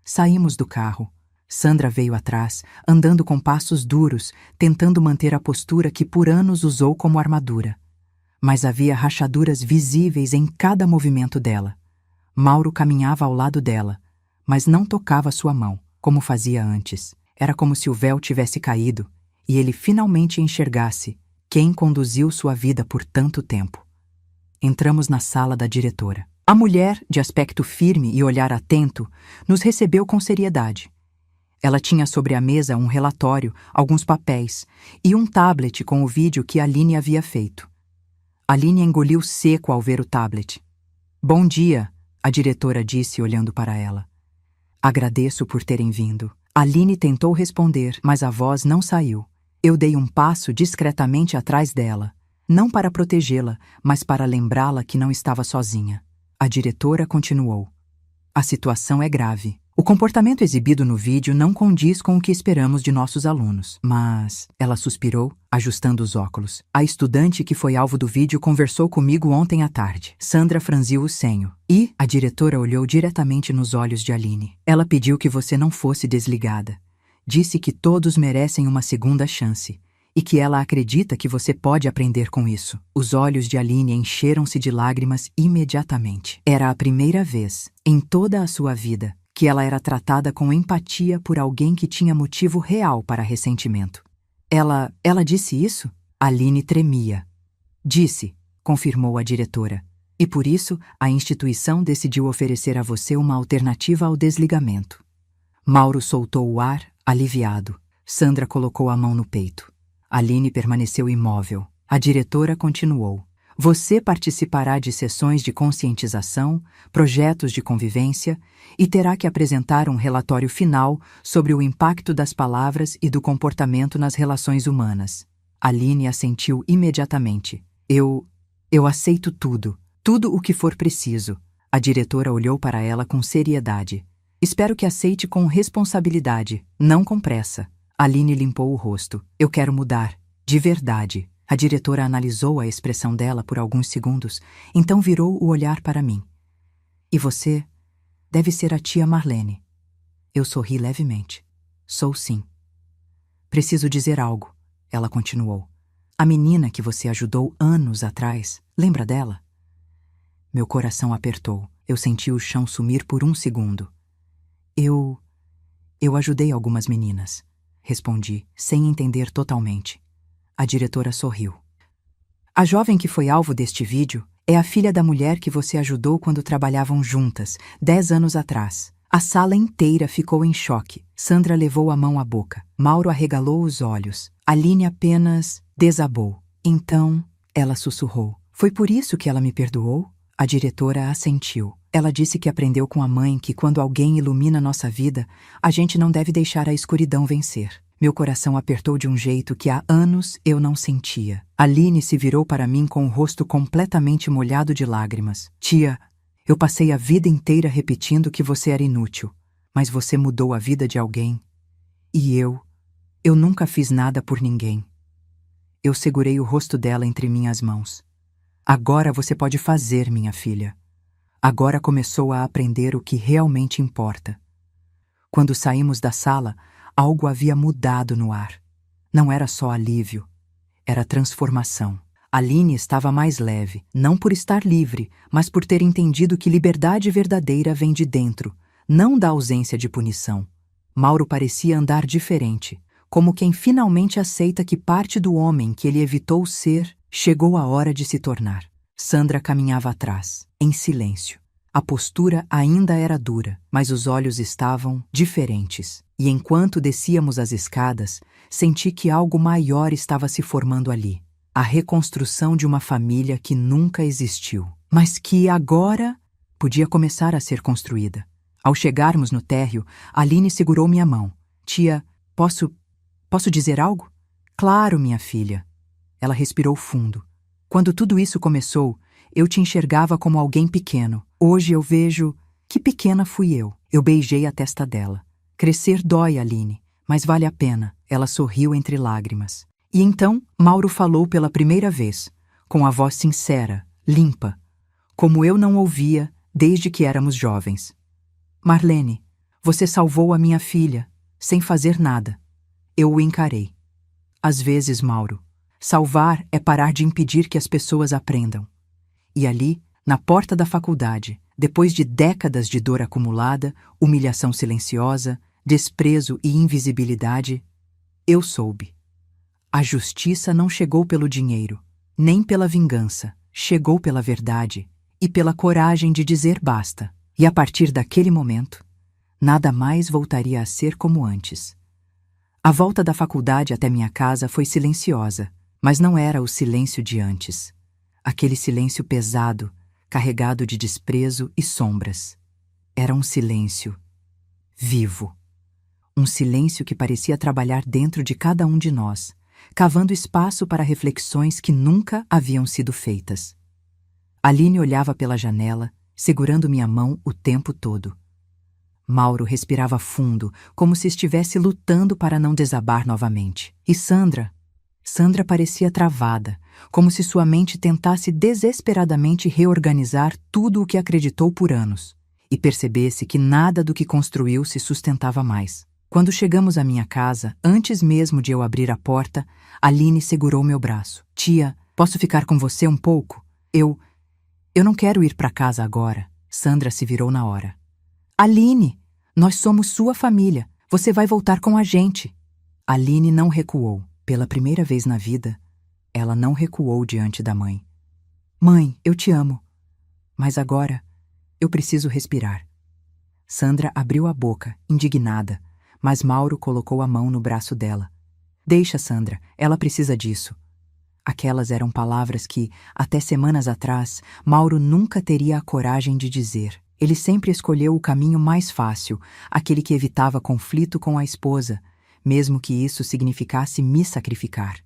Saímos do carro. Sandra veio atrás, andando com passos duros, tentando manter a postura que por anos usou como armadura. Mas havia rachaduras visíveis em cada movimento dela. Mauro caminhava ao lado dela, mas não tocava sua mão, como fazia antes. Era como se o véu tivesse caído e ele finalmente enxergasse quem conduziu sua vida por tanto tempo. Entramos na sala da diretora. A mulher, de aspecto firme e olhar atento, nos recebeu com seriedade. Ela tinha sobre a mesa um relatório, alguns papéis e um tablet com o vídeo que Aline havia feito. Aline engoliu seco ao ver o tablet. "Bom dia", a diretora disse olhando para ela. "Agradeço por terem vindo." Aline tentou responder, mas a voz não saiu. Eu dei um passo discretamente atrás dela, não para protegê-la, mas para lembrá-la que não estava sozinha. A diretora continuou. A situação é grave. O comportamento exibido no vídeo não condiz com o que esperamos de nossos alunos. Mas, ela suspirou, ajustando os óculos. A estudante que foi alvo do vídeo conversou comigo ontem à tarde. Sandra franziu o senho. E a diretora olhou diretamente nos olhos de Aline. Ela pediu que você não fosse desligada. Disse que todos merecem uma segunda chance. E que ela acredita que você pode aprender com isso. Os olhos de Aline encheram-se de lágrimas imediatamente. Era a primeira vez, em toda a sua vida, que ela era tratada com empatia por alguém que tinha motivo real para ressentimento. Ela disse isso? Aline tremia. Disse, confirmou a diretora. E por isso, a instituição decidiu oferecer a você uma alternativa ao desligamento. Mauro soltou o ar, aliviado. Sandra colocou a mão no peito. Aline permaneceu imóvel. A diretora continuou. Você participará de sessões de conscientização, projetos de convivência e terá que apresentar um relatório final sobre o impacto das palavras e do comportamento nas relações humanas. Aline assentiu imediatamente. Eu aceito tudo o que for preciso. A diretora olhou para ela com seriedade. Espero que aceite com responsabilidade, não com pressa. Aline limpou o rosto. Eu quero mudar, de verdade. A diretora analisou a expressão dela por alguns segundos, então virou o olhar para mim. E você deve ser a tia Marlene. Eu sorri levemente. Sou sim. Preciso dizer algo, ela continuou. A menina que você ajudou anos atrás, lembra dela? Meu coração apertou. Eu senti o chão sumir por um segundo. Eu ajudei algumas meninas, respondi, sem entender totalmente. A diretora sorriu. A jovem que foi alvo deste vídeo é a filha da mulher que você ajudou quando trabalhavam juntas, 10 anos atrás. A sala inteira ficou em choque. Sandra levou a mão à boca. Mauro arregalou os olhos. Aline apenas desabou. Então, ela sussurrou. Foi por isso que ela me perdoou? A diretora assentiu. Ela disse que aprendeu com a mãe que quando alguém ilumina nossa vida, a gente não deve deixar a escuridão vencer. Meu coração apertou de um jeito que há anos eu não sentia. Aline se virou para mim com o rosto completamente molhado de lágrimas. Tia, eu passei a vida inteira repetindo que você era inútil, mas você mudou a vida de alguém. E eu nunca fiz nada por ninguém. Eu segurei o rosto dela entre minhas mãos. Agora você pode fazer, minha filha. Agora começou a aprender o que realmente importa. Quando saímos da sala, algo havia mudado no ar. Não era só alívio, era transformação. Aline estava mais leve, não por estar livre, mas por ter entendido que liberdade verdadeira vem de dentro, não da ausência de punição. Mauro parecia andar diferente, como quem finalmente aceita que parte do homem que ele evitou ser chegou a hora de se tornar. Sandra caminhava atrás, em silêncio. A postura ainda era dura, mas os olhos estavam diferentes. E enquanto descíamos as escadas, senti que algo maior estava se formando ali. A reconstrução de uma família que nunca existiu, mas que agora podia começar a ser construída. Ao chegarmos no térreo, Aline segurou minha mão. Tia, posso dizer algo? Claro, minha filha. Ela respirou fundo. Quando tudo isso começou, eu te enxergava como alguém pequeno. Hoje eu vejo que pequena fui eu. Eu beijei a testa dela. Crescer dói, Aline, mas vale a pena. Ela sorriu entre lágrimas. E então, Mauro falou pela primeira vez, com a voz sincera, limpa, como eu não ouvia desde que éramos jovens. Marlene, você salvou a minha filha, sem fazer nada. Eu o encarei. Às vezes, Mauro, salvar é parar de impedir que as pessoas aprendam. E ali, na porta da faculdade, depois de décadas de dor acumulada, humilhação silenciosa, desprezo e invisibilidade, eu soube. A justiça não chegou pelo dinheiro, nem pela vingança, chegou pela verdade e pela coragem de dizer basta. E a partir daquele momento, nada mais voltaria a ser como antes. A volta da faculdade até minha casa foi silenciosa, mas não era o silêncio de antes. Aquele silêncio pesado, carregado de desprezo e sombras. Era um silêncio vivo. Um silêncio que parecia trabalhar dentro de cada um de nós, cavando espaço para reflexões que nunca haviam sido feitas. Aline olhava pela janela, segurando minha mão o tempo todo. Mauro respirava fundo, como se estivesse lutando para não desabar novamente. E Sandra parecia travada, como se sua mente tentasse desesperadamente reorganizar tudo o que acreditou por anos, e percebesse que nada do que construiu se sustentava mais. Quando chegamos à minha casa, antes mesmo de eu abrir a porta, Aline segurou meu braço. Tia, posso ficar com você um pouco? Eu não quero ir para casa agora. Sandra se virou na hora. Aline, nós somos sua família. Você vai voltar com a gente. Aline não recuou. Pela primeira vez na vida, ela não recuou diante da mãe. Mãe, eu te amo. Mas agora, eu preciso respirar. Sandra abriu a boca, indignada, mas Mauro colocou a mão no braço dela. Deixa, Sandra, ela precisa disso. Aquelas eram palavras que, até semanas atrás, Mauro nunca teria a coragem de dizer. Ele sempre escolheu o caminho mais fácil, aquele que evitava conflito com a esposa, mesmo que isso significasse me sacrificar.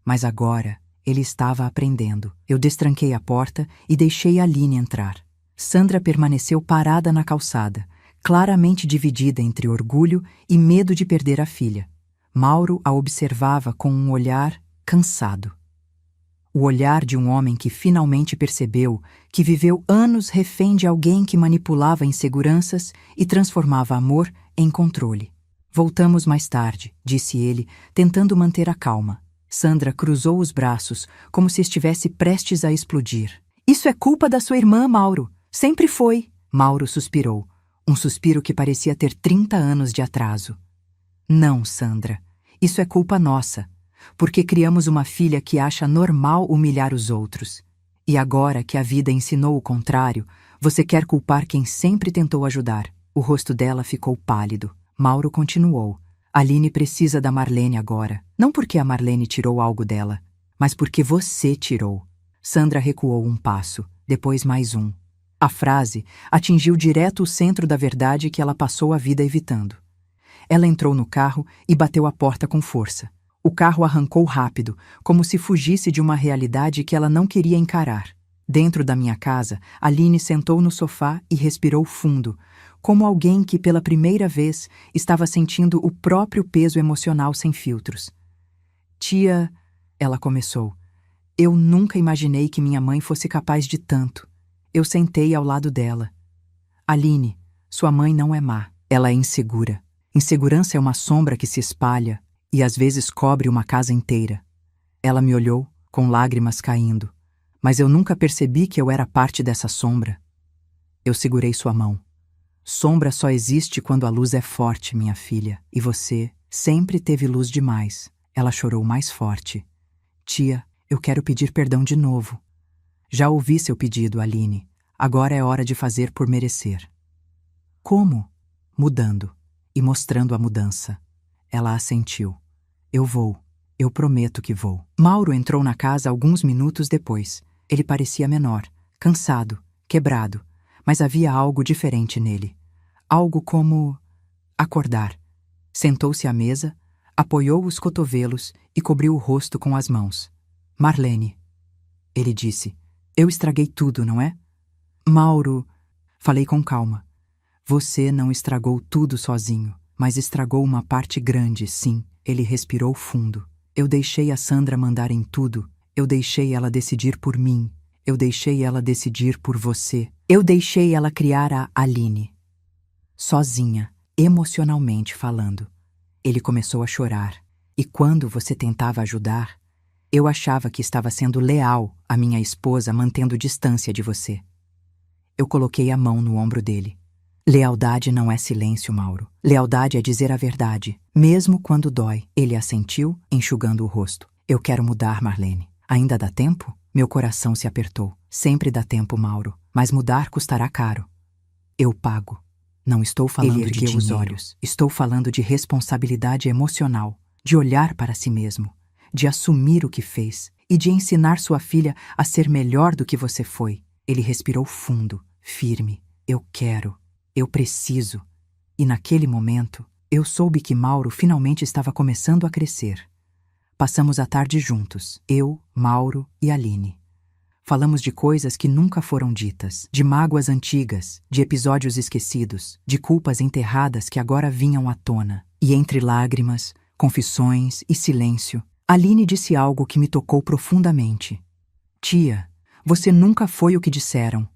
Mas agora, ele estava aprendendo. Eu destranquei a porta e deixei Aline entrar. Sandra permaneceu parada na calçada, claramente dividida entre orgulho e medo de perder a filha. Mauro a observava com um olhar cansado. O olhar de um homem que finalmente percebeu que viveu anos refém de alguém que manipulava inseguranças e transformava amor em controle. Voltamos mais tarde, disse ele, tentando manter a calma. Sandra cruzou os braços, como se estivesse prestes a explodir. Isso é culpa da sua irmã, Mauro. Sempre foi. Mauro suspirou, um suspiro que parecia ter 30 anos de atraso. Não, Sandra. Isso é culpa nossa. Porque criamos uma filha que acha normal humilhar os outros. E agora que a vida ensinou o contrário, você quer culpar quem sempre tentou ajudar. O rosto dela ficou pálido. Mauro continuou. Aline precisa da Marlene agora. Não porque a Marlene tirou algo dela, mas porque você tirou. Sandra recuou um passo, depois mais um. A frase atingiu direto o centro da verdade que ela passou a vida evitando. Ela entrou no carro e bateu a porta com força. O carro arrancou rápido, como se fugisse de uma realidade que ela não queria encarar. Dentro da minha casa, Aline sentou no sofá e respirou fundo, como alguém que, pela primeira vez, estava sentindo o próprio peso emocional sem filtros. Tia, ela começou, eu nunca imaginei que minha mãe fosse capaz de tanto. Eu sentei ao lado dela. Aline, sua mãe não é má, ela é insegura. Insegurança é uma sombra que se espalha e às vezes cobre uma casa inteira. Ela me olhou, com lágrimas caindo, mas eu nunca percebi que eu era parte dessa sombra. Eu segurei sua mão. Sombra só existe quando a luz é forte, minha filha, e você sempre teve luz demais. Ela chorou mais forte. Tia, eu quero pedir perdão de novo. Já ouvi seu pedido, Aline. Agora é hora de fazer por merecer. Como? Mudando e mostrando a mudança. Ela assentiu. Eu vou. Eu prometo que vou. Mauro entrou na casa alguns minutos depois. Ele parecia menor, cansado, quebrado, mas havia algo diferente nele. Algo como acordar. Sentou-se à mesa, apoiou os cotovelos e cobriu o rosto com as mãos. Marlene, ele disse, eu estraguei tudo, não é? Mauro, falei com calma. Você não estragou tudo sozinho, mas estragou uma parte grande, sim. Ele respirou fundo. Eu deixei a Sandra mandar em tudo. Eu deixei ela decidir por mim. Eu deixei ela decidir por você. Eu deixei ela criar a Aline. Sozinha, emocionalmente falando. Ele começou a chorar. E quando você tentava ajudar, eu achava que estava sendo leal à minha esposa mantendo distância de você. Eu coloquei a mão no ombro dele. Lealdade não é silêncio, Mauro. Lealdade é dizer a verdade, mesmo quando dói. Ele assentiu, enxugando o rosto. Eu quero mudar, Marlene. Ainda dá tempo? Meu coração se apertou. Sempre dá tempo, Mauro. Mas mudar custará caro. Eu pago. Não estou falando de dinheiro. Os olhos. Estou falando de responsabilidade emocional, de olhar para si mesmo, de assumir o que fez e de ensinar sua filha a ser melhor do que você foi. Ele respirou fundo, firme. Eu quero. Eu preciso. E naquele momento, eu soube que Mauro finalmente estava começando a crescer. Passamos a tarde juntos, eu, Mauro e Aline. Falamos de coisas que nunca foram ditas, de mágoas antigas, de episódios esquecidos, de culpas enterradas que agora vinham à tona. E entre lágrimas, confissões e silêncio, Aline disse algo que me tocou profundamente. Tia, você nunca foi o que disseram.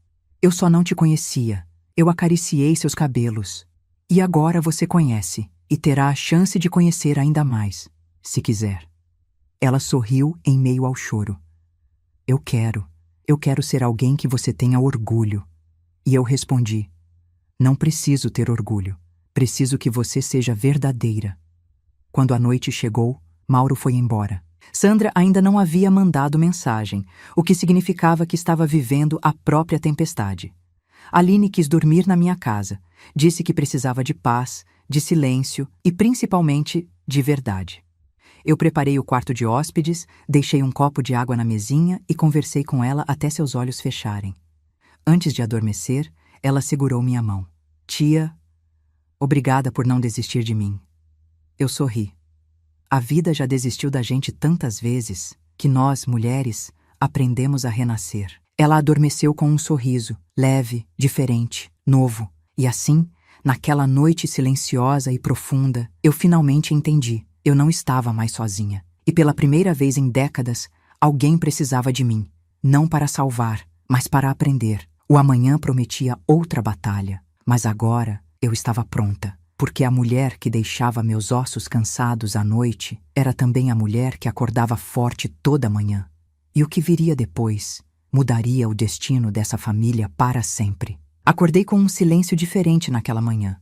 Eu só não te conhecia. Eu acariciei seus cabelos. E agora você conhece, e terá a chance de conhecer ainda mais, se quiser. Ela sorriu em meio ao choro. Eu quero ser alguém que você tenha orgulho. E eu respondi, não preciso ter orgulho, preciso que você seja verdadeira. Quando a noite chegou, Mauro foi embora. Sandra ainda não havia mandado mensagem, o que significava que estava vivendo a própria tempestade. Aline quis dormir na minha casa, disse que precisava de paz, de silêncio e, principalmente, de verdade. Eu preparei o quarto de hóspedes, deixei um copo de água na mesinha e conversei com ela até seus olhos fecharem. Antes de adormecer, ela segurou minha mão. Tia, obrigada por não desistir de mim. Eu sorri. A vida já desistiu da gente tantas vezes que nós, mulheres, aprendemos a renascer. Ela adormeceu com um sorriso, leve, diferente, novo. E assim, naquela noite silenciosa e profunda, eu finalmente entendi. Eu não estava mais sozinha. E pela primeira vez em décadas, alguém precisava de mim. Não para salvar, mas para aprender. O amanhã prometia outra batalha. Mas agora eu estava pronta. Porque a mulher que deixava meus ossos cansados à noite era também a mulher que acordava forte toda manhã. E o que viria depois mudaria o destino dessa família para sempre. Acordei com um silêncio diferente naquela manhã.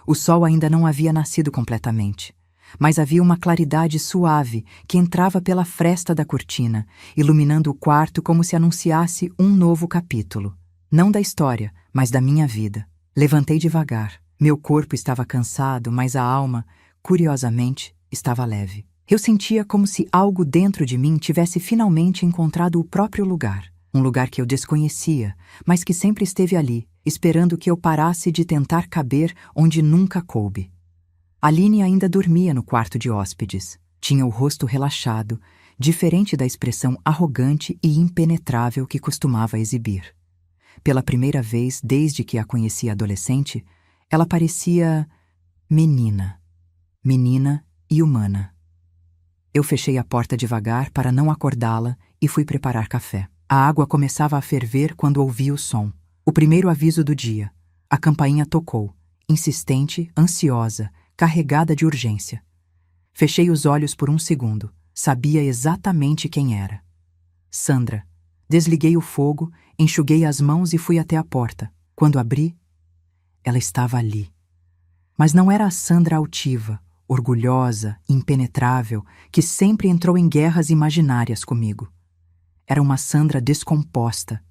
O sol ainda não havia nascido completamente. Mas havia uma claridade suave que entrava pela fresta da cortina, iluminando o quarto como se anunciasse um novo capítulo. Não da história, mas da minha vida. Levantei devagar. Meu corpo estava cansado, mas a alma, curiosamente, estava leve. Eu sentia como se algo dentro de mim tivesse finalmente encontrado o próprio lugar. Um lugar que eu desconhecia, mas que sempre esteve ali, esperando que eu parasse de tentar caber onde nunca coube. Aline ainda dormia no quarto de hóspedes. Tinha o rosto relaxado, diferente da expressão arrogante e impenetrável que costumava exibir. Pela primeira vez desde que a conheci adolescente, ela parecia menina. Menina e humana. Eu fechei a porta devagar para não acordá-la e fui preparar café. A água começava a ferver quando ouvi o som. O primeiro aviso do dia. A campainha tocou, insistente, ansiosa, carregada de urgência. Fechei os olhos por um segundo. Sabia exatamente quem era. Sandra. Desliguei o fogo, enxuguei as mãos e fui até a porta. Quando abri, ela estava ali. Mas não era a Sandra altiva, orgulhosa, impenetrável, que sempre entrou em guerras imaginárias comigo. Era uma Sandra descomposta,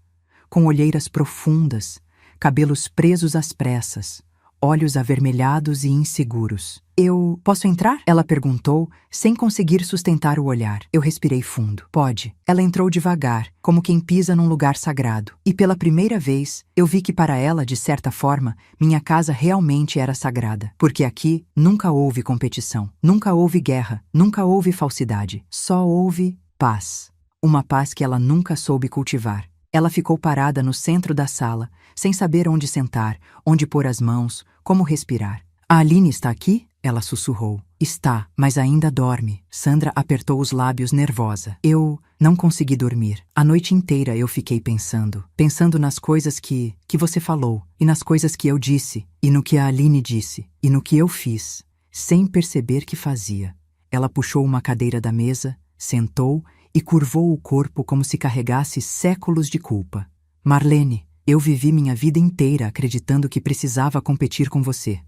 com olheiras profundas, cabelos presos às pressas, olhos avermelhados e inseguros. Eu posso entrar? Ela perguntou, sem conseguir sustentar o olhar. Eu respirei fundo. Pode. Ela entrou devagar, como quem pisa num lugar sagrado. E pela primeira vez, eu vi que para ela, de certa forma, minha casa realmente era sagrada. Porque aqui nunca houve competição, nunca houve guerra, nunca houve falsidade. Só houve paz. Uma paz que ela nunca soube cultivar. Ela ficou parada no centro da sala, sem saber onde sentar, onde pôr as mãos, como respirar. A Aline está aqui? Ela sussurrou. Está, mas ainda dorme. Sandra apertou os lábios nervosa. Eu não consegui dormir. A noite inteira eu fiquei pensando nas coisas que você falou, e nas coisas que eu disse, e no que a Aline disse, e no que eu fiz, sem perceber que fazia. Ela puxou uma cadeira da mesa, sentou e curvou o corpo como se carregasse séculos de culpa. Marlene, eu vivi minha vida inteira acreditando que precisava competir com você.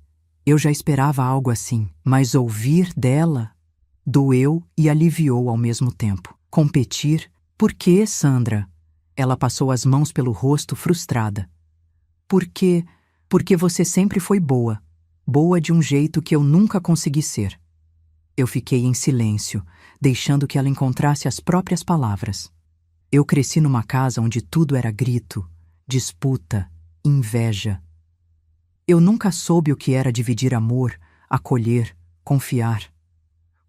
Eu já esperava algo assim, mas ouvir dela doeu e aliviou ao mesmo tempo. Competir? Por quê, Sandra? Ela passou as mãos pelo rosto frustrada. Porque você sempre foi boa. Boa de um jeito que eu nunca consegui ser. Eu fiquei em silêncio, deixando que ela encontrasse as próprias palavras. Eu cresci numa casa onde tudo era grito, disputa, inveja. Eu nunca soube o que era dividir amor, acolher, confiar.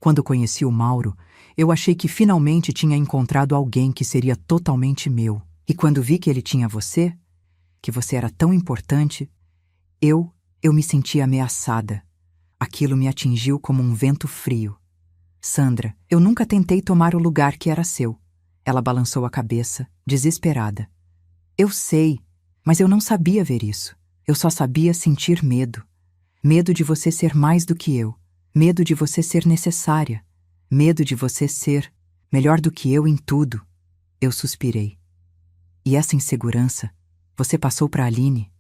Quando conheci o Mauro, eu achei que finalmente tinha encontrado alguém que seria totalmente meu. E quando vi que ele tinha você, que você era tão importante, eu me senti ameaçada. Aquilo me atingiu como um vento frio. Sandra, eu nunca tentei tomar o lugar que era seu. Ela balançou a cabeça, desesperada. Eu sei, mas eu não sabia ver isso. Eu só sabia sentir medo. Medo de você ser mais do que eu. Medo de você ser necessária. Medo de você ser melhor do que eu em tudo. Eu suspirei. E essa insegurança, você passou para Aline?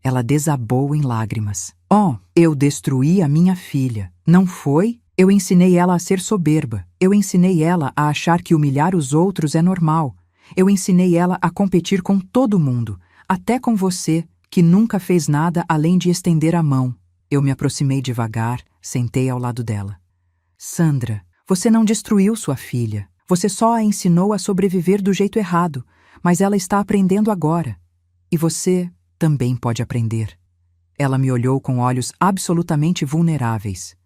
Ela desabou em lágrimas. Oh, eu destruí a minha filha. Não foi? Eu ensinei ela a ser soberba. Eu ensinei ela a achar que humilhar os outros é normal. Eu ensinei ela a competir com todo mundo, até com você, que nunca fez nada além de estender a mão. Eu me aproximei devagar, sentei ao lado dela. Sandra, você não destruiu sua filha. Você só a ensinou a sobreviver do jeito errado, mas ela está aprendendo agora. E você também pode aprender. Ela me olhou com olhos absolutamente vulneráveis.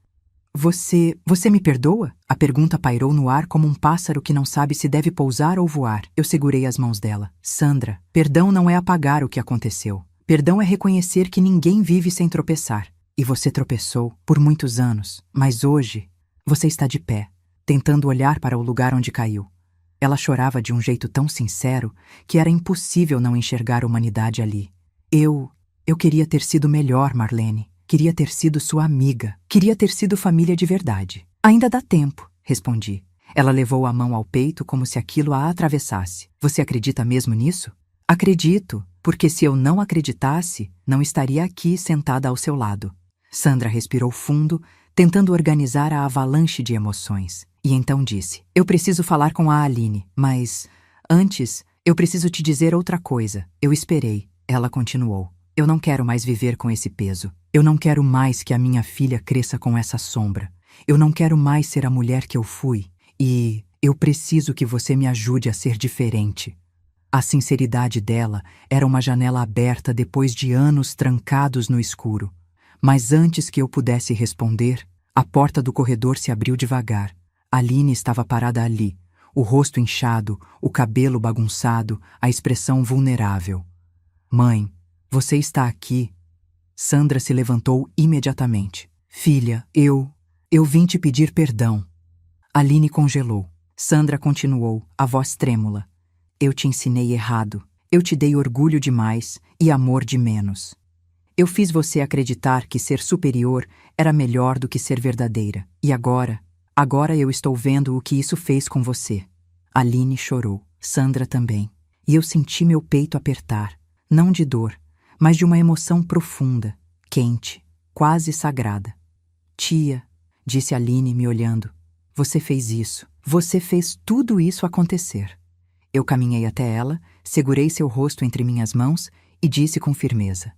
Você me perdoa? A pergunta pairou no ar como um pássaro que não sabe se deve pousar ou voar. Eu segurei as mãos dela. Sandra, perdão não é apagar o que aconteceu. Perdão é reconhecer que ninguém vive sem tropeçar. E você tropeçou por muitos anos, mas hoje você está de pé, tentando olhar para o lugar onde caiu. Ela chorava de um jeito tão sincero que era impossível não enxergar a humanidade ali. Eu queria ter sido melhor, Marlene. Queria ter sido sua amiga. Queria ter sido família de verdade. Ainda dá tempo, respondi. Ela levou a mão ao peito como se aquilo a atravessasse. Você acredita mesmo nisso? Acredito, porque se eu não acreditasse, não estaria aqui sentada ao seu lado. Sandra respirou fundo, tentando organizar a avalanche de emoções. E então disse, eu preciso falar com a Aline, mas antes, eu preciso te dizer outra coisa. Eu esperei. Ela continuou. Eu não quero mais viver com esse peso. Eu não quero mais que a minha filha cresça com essa sombra. Eu não quero mais ser a mulher que eu fui. E eu preciso que você me ajude a ser diferente. A sinceridade dela era uma janela aberta depois de anos trancados no escuro. Mas antes que eu pudesse responder, a porta do corredor se abriu devagar. Aline estava parada ali, o rosto inchado, o cabelo bagunçado, a expressão vulnerável. Mãe, você está aqui? Sandra se levantou imediatamente. Filha, eu vim te pedir perdão. Aline congelou. Sandra continuou, a voz trêmula. Eu te ensinei errado. Eu te dei orgulho demais e amor de menos. Eu fiz você acreditar que ser superior era melhor do que ser verdadeira. E agora eu estou vendo o que isso fez com você. Aline chorou. Sandra também. E eu senti meu peito apertar. Não de dor, mas de uma emoção profunda, quente, quase sagrada. Tia, disse Aline me olhando, você fez isso. Você fez tudo isso acontecer. Eu caminhei até ela, segurei seu rosto entre minhas mãos e disse com firmeza.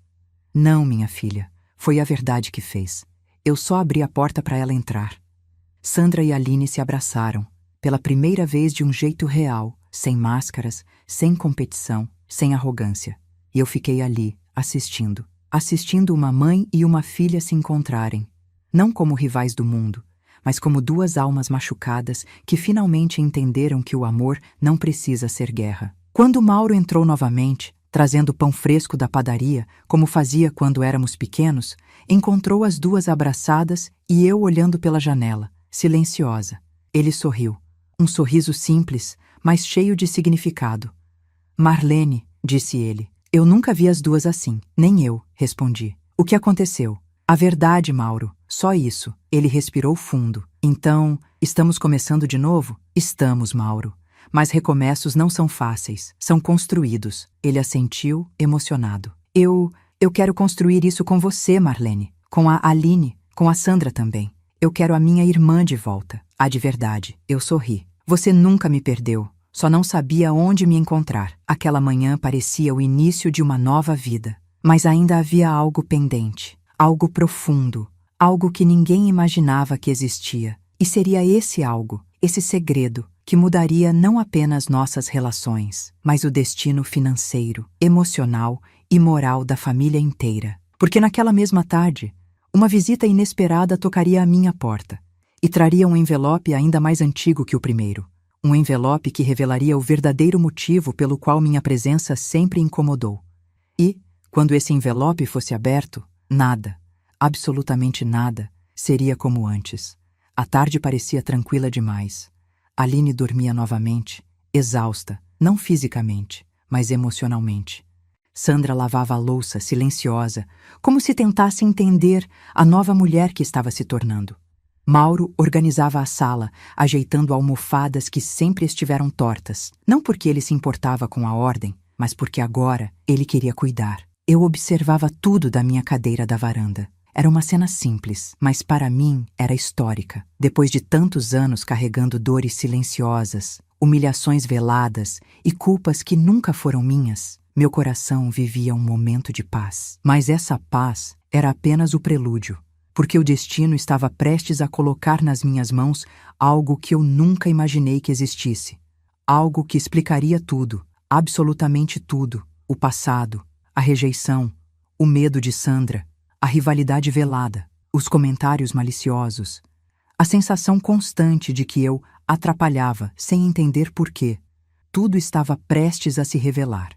Não, minha filha, foi a verdade que fez. Eu só abri a porta para ela entrar. Sandra e Aline se abraçaram, pela primeira vez de um jeito real, sem máscaras, sem competição, sem arrogância. E eu fiquei ali, assistindo uma mãe e uma filha se encontrarem, não como rivais do mundo, mas como duas almas machucadas que finalmente entenderam que o amor não precisa ser guerra. Quando Mauro entrou novamente, trazendo pão fresco da padaria, como fazia quando éramos pequenos, encontrou as duas abraçadas e eu olhando pela janela, silenciosa. Ele sorriu, um sorriso simples, mas cheio de significado. Marlene, disse ele. Eu nunca vi as duas assim. Nem eu, respondi. O que aconteceu? A verdade, Mauro. Só isso. Ele respirou fundo. Então, estamos começando de novo? Estamos, Mauro. Mas recomeços não são fáceis. São construídos. Ele assentiu, emocionado. Eu quero construir isso com você, Marlene. Com a Aline. Com a Sandra também. Eu quero a minha irmã de volta. A de verdade. Eu sorri. Você nunca me perdeu. Só não sabia onde me encontrar. Aquela manhã parecia o início de uma nova vida. Mas ainda havia algo pendente. Algo profundo. Algo que ninguém imaginava que existia. E seria esse algo, esse segredo, que mudaria não apenas nossas relações, mas o destino financeiro, emocional e moral da família inteira. Porque naquela mesma tarde, uma visita inesperada tocaria à minha porta. E traria um envelope ainda mais antigo que o primeiro. Um envelope que revelaria o verdadeiro motivo pelo qual minha presença sempre incomodou. E, quando esse envelope fosse aberto, nada, absolutamente nada, seria como antes. A tarde parecia tranquila demais. Aline dormia novamente, exausta, não fisicamente, mas emocionalmente. Sandra lavava a louça, silenciosa, como se tentasse entender a nova mulher que estava se tornando. Mauro organizava a sala, ajeitando almofadas que sempre estiveram tortas, não porque ele se importava com a ordem, mas porque agora ele queria cuidar. Eu observava tudo da minha cadeira da varanda. Era uma cena simples, mas para mim era histórica. Depois de tantos anos carregando dores silenciosas, humilhações veladas e culpas que nunca foram minhas, meu coração vivia um momento de paz. Mas essa paz era apenas o prelúdio, porque o destino estava prestes a colocar nas minhas mãos algo que eu nunca imaginei que existisse. Algo que explicaria tudo, absolutamente tudo: o passado, a rejeição, o medo de Sandra, a rivalidade velada, os comentários maliciosos, a sensação constante de que eu atrapalhava sem entender por quê. Tudo estava prestes a se revelar.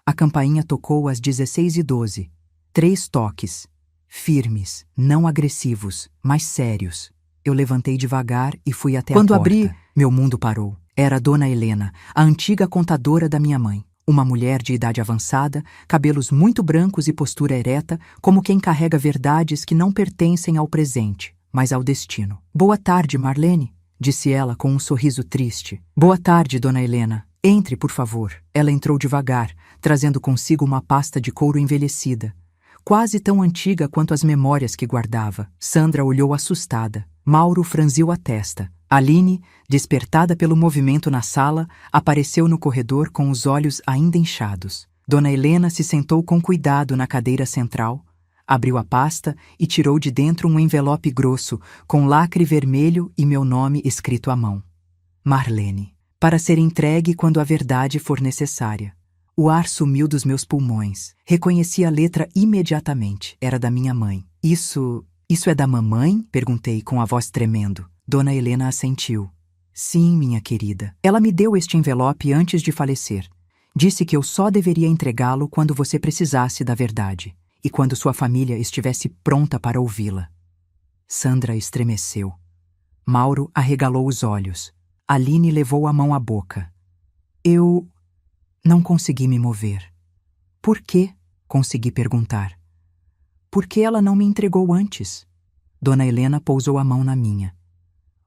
A campainha tocou às 16h12. 3 toques, firmes, não agressivos, mas sérios. Eu levantei devagar e fui até a porta. Quando abri, meu mundo parou. Era Dona Helena, a antiga contadora da minha mãe. Uma mulher de idade avançada, cabelos muito brancos e postura ereta, como quem carrega verdades que não pertencem ao presente, mas ao destino. "Boa tarde, Marlene", disse ela com um sorriso triste. "Boa tarde, Dona Helena. Entre, por favor." Ela entrou devagar, trazendo consigo uma pasta de couro envelhecida, quase tão antiga quanto as memórias que guardava. Sandra olhou assustada. Mauro franziu a testa. Aline, despertada pelo movimento na sala, apareceu no corredor com os olhos ainda inchados. Dona Helena se sentou com cuidado na cadeira central, abriu a pasta e tirou de dentro um envelope grosso, com lacre vermelho e meu nome escrito à mão. Marlene. Para ser entregue quando a verdade for necessária. O ar sumiu dos meus pulmões. Reconheci a letra imediatamente. Era da minha mãe. Isso é da mamãe?" Perguntei com a voz tremendo. Dona Helena assentiu. "Sim, minha querida. Ela me deu este envelope antes de falecer. Disse que eu só deveria entregá-lo quando você precisasse da verdade e quando sua família estivesse pronta para ouvi-la." Sandra estremeceu. Mauro arregalou os olhos. Aline levou a mão à boca. Eu não consegui me mover. "Por quê?" consegui perguntar. "Por que ela não me entregou antes?" Dona Helena pousou a mão na minha.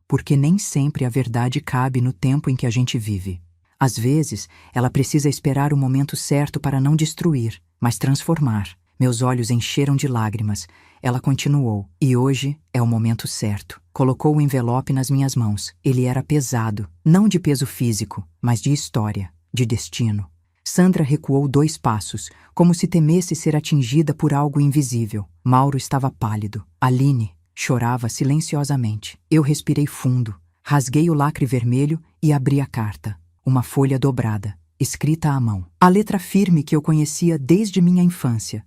"Porque nem sempre a verdade cabe no tempo em que a gente vive. Às vezes, ela precisa esperar o momento certo para não destruir, mas transformar." Meus olhos encheram de lágrimas. Ela continuou. "E hoje é o momento certo." Colocou o envelope nas minhas mãos. Ele era pesado, não de peso físico, mas de história, de destino. Sandra recuou 2 passos, como se temesse ser atingida por algo invisível. Mauro estava pálido. Aline chorava silenciosamente. Eu respirei fundo, rasguei o lacre vermelho e abri a carta. Uma folha dobrada, escrita à mão. A letra firme que eu conhecia desde minha infância.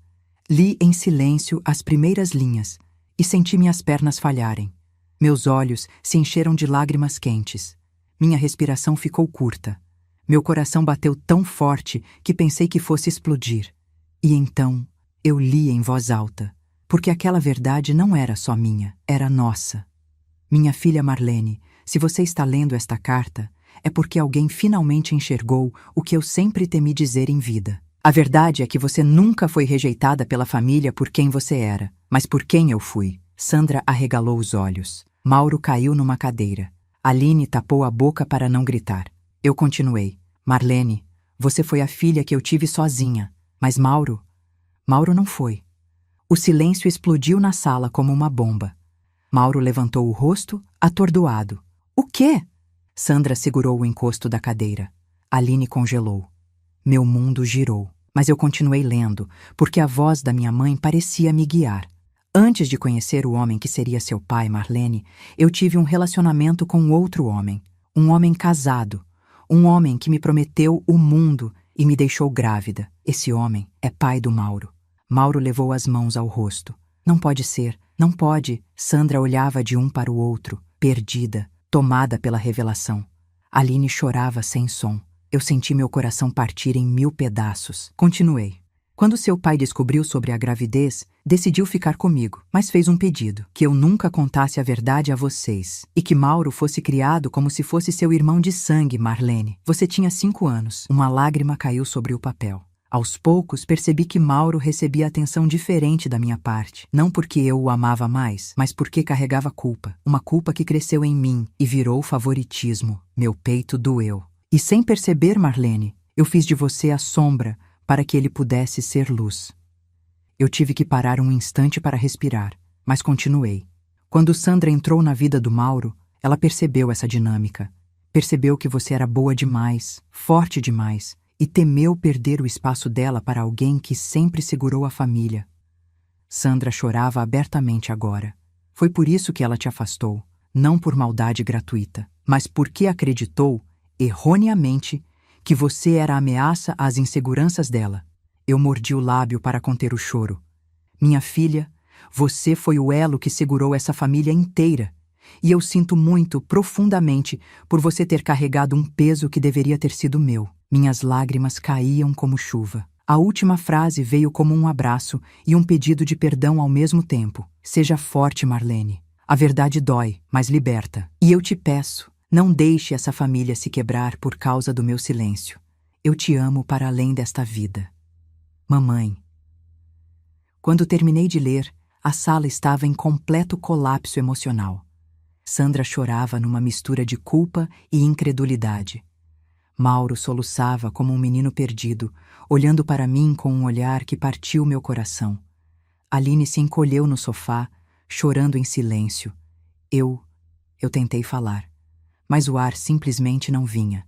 Li em silêncio as primeiras linhas e senti minhas pernas falharem. Meus olhos se encheram de lágrimas quentes. Minha respiração ficou curta. Meu coração bateu tão forte que pensei que fosse explodir. E então eu li em voz alta, porque aquela verdade não era só minha, era nossa. "Minha filha Marlene, se você está lendo esta carta, é porque alguém finalmente enxergou o que eu sempre temi dizer em vida. A verdade é que você nunca foi rejeitada pela família por quem você era, mas por quem eu fui." Sandra arregalou os olhos. Mauro caiu numa cadeira. Aline tapou a boca para não gritar. Eu continuei. "Marlene, você foi a filha que eu tive sozinha, mas Mauro não foi." O silêncio explodiu na sala como uma bomba. Mauro levantou o rosto, atordoado. "O quê?" Sandra segurou o encosto da cadeira. Aline congelou. Meu mundo girou, mas eu continuei lendo, porque a voz da minha mãe parecia me guiar. "Antes de conhecer o homem que seria seu pai, Marlene, eu tive um relacionamento com outro homem. Um homem casado. Um homem que me prometeu o mundo e me deixou grávida. Esse homem é pai do Mauro." Mauro levou as mãos ao rosto. "Não pode ser, não pode." Sandra olhava de um para o outro. perdida, tomada pela revelação. Aline chorava sem som. Eu senti meu coração partir em 1000 pedaços. Continuei. Quando seu pai descobriu sobre a gravidez, decidiu ficar comigo, mas fez um pedido: que eu nunca contasse a verdade a vocês, e que Mauro fosse criado como se fosse seu irmão de sangue, Marlene. Você tinha 5 anos. Uma lágrima caiu sobre o papel. Aos poucos, percebi que Mauro recebia atenção diferente da minha parte. Não porque eu o amava mais, mas porque carregava culpa. Uma culpa que cresceu em mim e virou favoritismo. Meu peito doeu. E sem perceber, Marlene, eu fiz de você a sombra para que ele pudesse ser luz. Eu tive que parar um instante para respirar, mas continuei. Quando Sandra entrou na vida do Mauro, ela percebeu essa dinâmica. Percebeu que você era boa demais, forte demais, e temeu perder o espaço dela para alguém que sempre segurou a família. Sandra chorava abertamente agora. Foi por isso que ela te afastou, não por maldade gratuita, mas porque acreditou, erroneamente, que você era a ameaça às inseguranças dela. Eu mordi o lábio para conter o choro. Minha filha, você foi o elo que segurou essa família inteira. E eu sinto muito, profundamente, por você ter carregado um peso que deveria ter sido meu. Minhas lágrimas caíam como chuva. A última frase veio como um abraço e um pedido de perdão ao mesmo tempo. Seja forte, Marlene. A verdade dói, mas liberta. E eu te peço, não deixe essa família se quebrar por causa do meu silêncio. Eu te amo para além desta vida. Mamãe. Quando terminei de ler, a sala estava em completo colapso emocional. Sandra chorava numa mistura de culpa e incredulidade. Mauro soluçava como um menino perdido, olhando para mim com um olhar que partiu meu coração. Aline se encolheu no sofá, chorando em silêncio. Eu tentei falar, mas o ar simplesmente não vinha.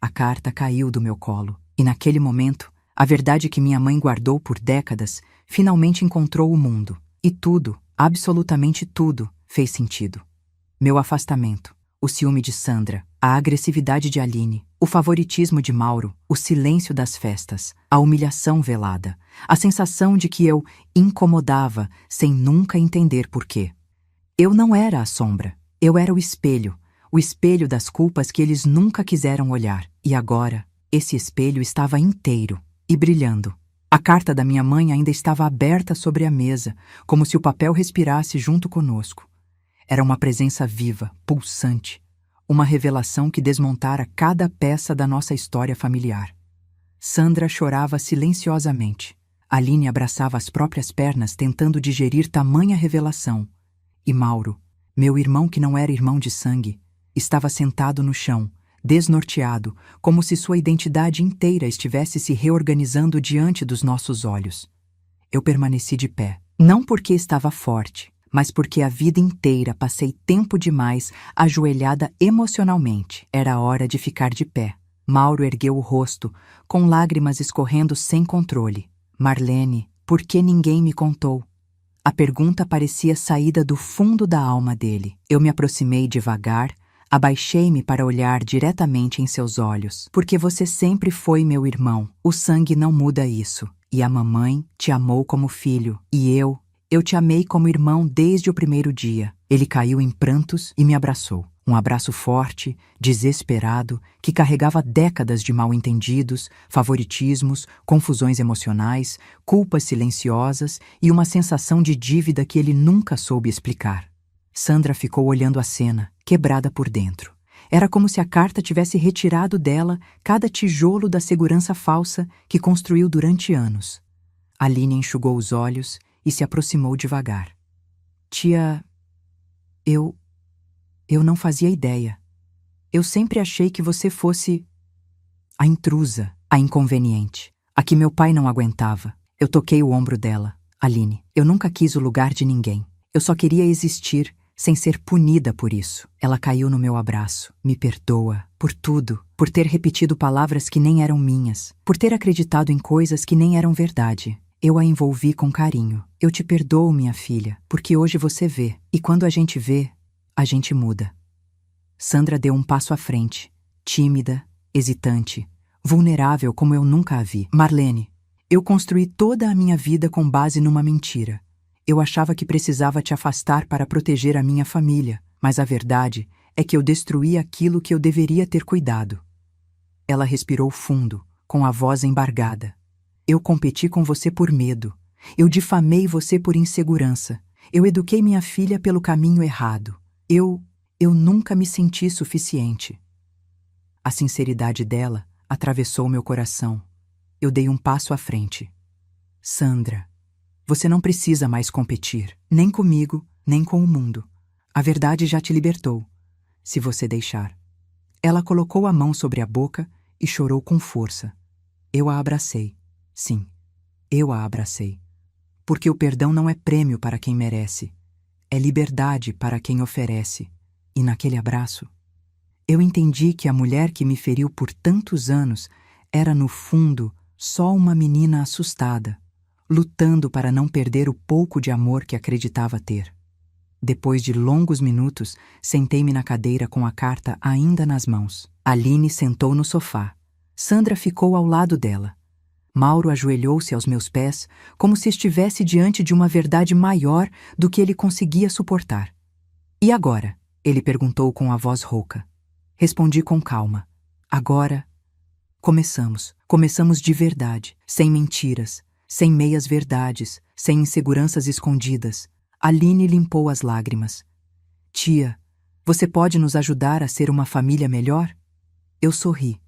A carta caiu do meu colo, e naquele momento, a verdade que minha mãe guardou por décadas finalmente encontrou o mundo. E tudo, absolutamente tudo, fez sentido. Meu afastamento, o ciúme de Sandra, a agressividade de Aline, o favoritismo de Mauro, o silêncio das festas, a humilhação velada, a sensação de que eu incomodava sem nunca entender por quê. Eu não era a sombra, eu era o espelho das culpas que eles nunca quiseram olhar. E agora, esse espelho estava inteiro e brilhando. A carta da minha mãe ainda estava aberta sobre a mesa, como se o papel respirasse junto conosco. Era uma presença viva, pulsante, uma revelação que desmontara cada peça da nossa história familiar. Sandra chorava silenciosamente. Aline abraçava as próprias pernas tentando digerir tamanha revelação. E Mauro, meu irmão que não era irmão de sangue, estava sentado no chão, desnorteado, como se sua identidade inteira estivesse se reorganizando diante dos nossos olhos. Eu permaneci de pé, não porque estava forte, mas porque a vida inteira passei tempo demais ajoelhada emocionalmente. Era hora de ficar de pé. Mauro ergueu o rosto, com lágrimas escorrendo sem controle. Marlene, por que ninguém me contou? A pergunta parecia saída do fundo da alma dele. Eu me aproximei devagar, abaixei-me para olhar diretamente em seus olhos. Porque você sempre foi meu irmão. O sangue não muda isso. E a mamãe te amou como filho. E eu te amei como irmão desde o primeiro dia. Ele caiu em prantos e me abraçou. Um abraço forte, desesperado, que carregava décadas de mal-entendidos, favoritismos, confusões emocionais, culpas silenciosas e uma sensação de dívida que ele nunca soube explicar. Sandra ficou olhando a cena, quebrada por dentro. Era como se a carta tivesse retirado dela cada tijolo da segurança falsa que construiu durante anos. Aline enxugou os olhos e se aproximou devagar. Tia, eu não fazia ideia. Eu sempre achei que você fosse a intrusa, a inconveniente, a que meu pai não aguentava. Eu toquei o ombro dela. Aline, eu nunca quis o lugar de ninguém. Eu só queria existir, sem ser punida por isso. Ela caiu no meu abraço. Me perdoa por tudo, por ter repetido palavras que nem eram minhas, por ter acreditado em coisas que nem eram verdade. Eu a envolvi com carinho. Eu te perdoo, minha filha, porque hoje você vê. E quando a gente vê, a gente muda. Sandra deu um passo à frente, tímida, hesitante, vulnerável como eu nunca a vi. Marlene, eu construí toda a minha vida com base numa mentira. Eu achava que precisava te afastar para proteger a minha família, Mas a verdade é que eu destruí aquilo que eu deveria ter cuidado. Ela respirou fundo, com a voz embargada. Eu competi com você por medo. Eu difamei você por insegurança. Eu eduquei minha filha pelo caminho errado. Eu nunca me senti suficiente. A sinceridade dela atravessou meu coração. Eu dei um passo à frente. Sandra, você não precisa mais competir, nem comigo, nem com o mundo. A verdade já te libertou, se você deixar. Ela colocou a mão sobre a boca e chorou com força. Eu a abracei. Sim, eu a abracei. Porque o perdão não é prêmio para quem merece. É liberdade para quem oferece. E naquele abraço, eu entendi que a mulher que me feriu por tantos anos era, no fundo, só uma menina assustada, lutando para não perder o pouco de amor que acreditava ter. Depois de longos minutos, sentei-me na cadeira com a carta ainda nas mãos. Aline sentou no sofá. Sandra ficou ao lado dela. Mauro ajoelhou-se aos meus pés, como se estivesse diante de uma verdade maior do que ele conseguia suportar. E agora? Ele perguntou com a voz rouca. Respondi com calma. Agora, começamos. Começamos de verdade, sem mentiras, sem meias verdades, sem inseguranças escondidas. Aline limpou as lágrimas. Tia, você pode nos ajudar a ser uma família melhor? Eu sorri.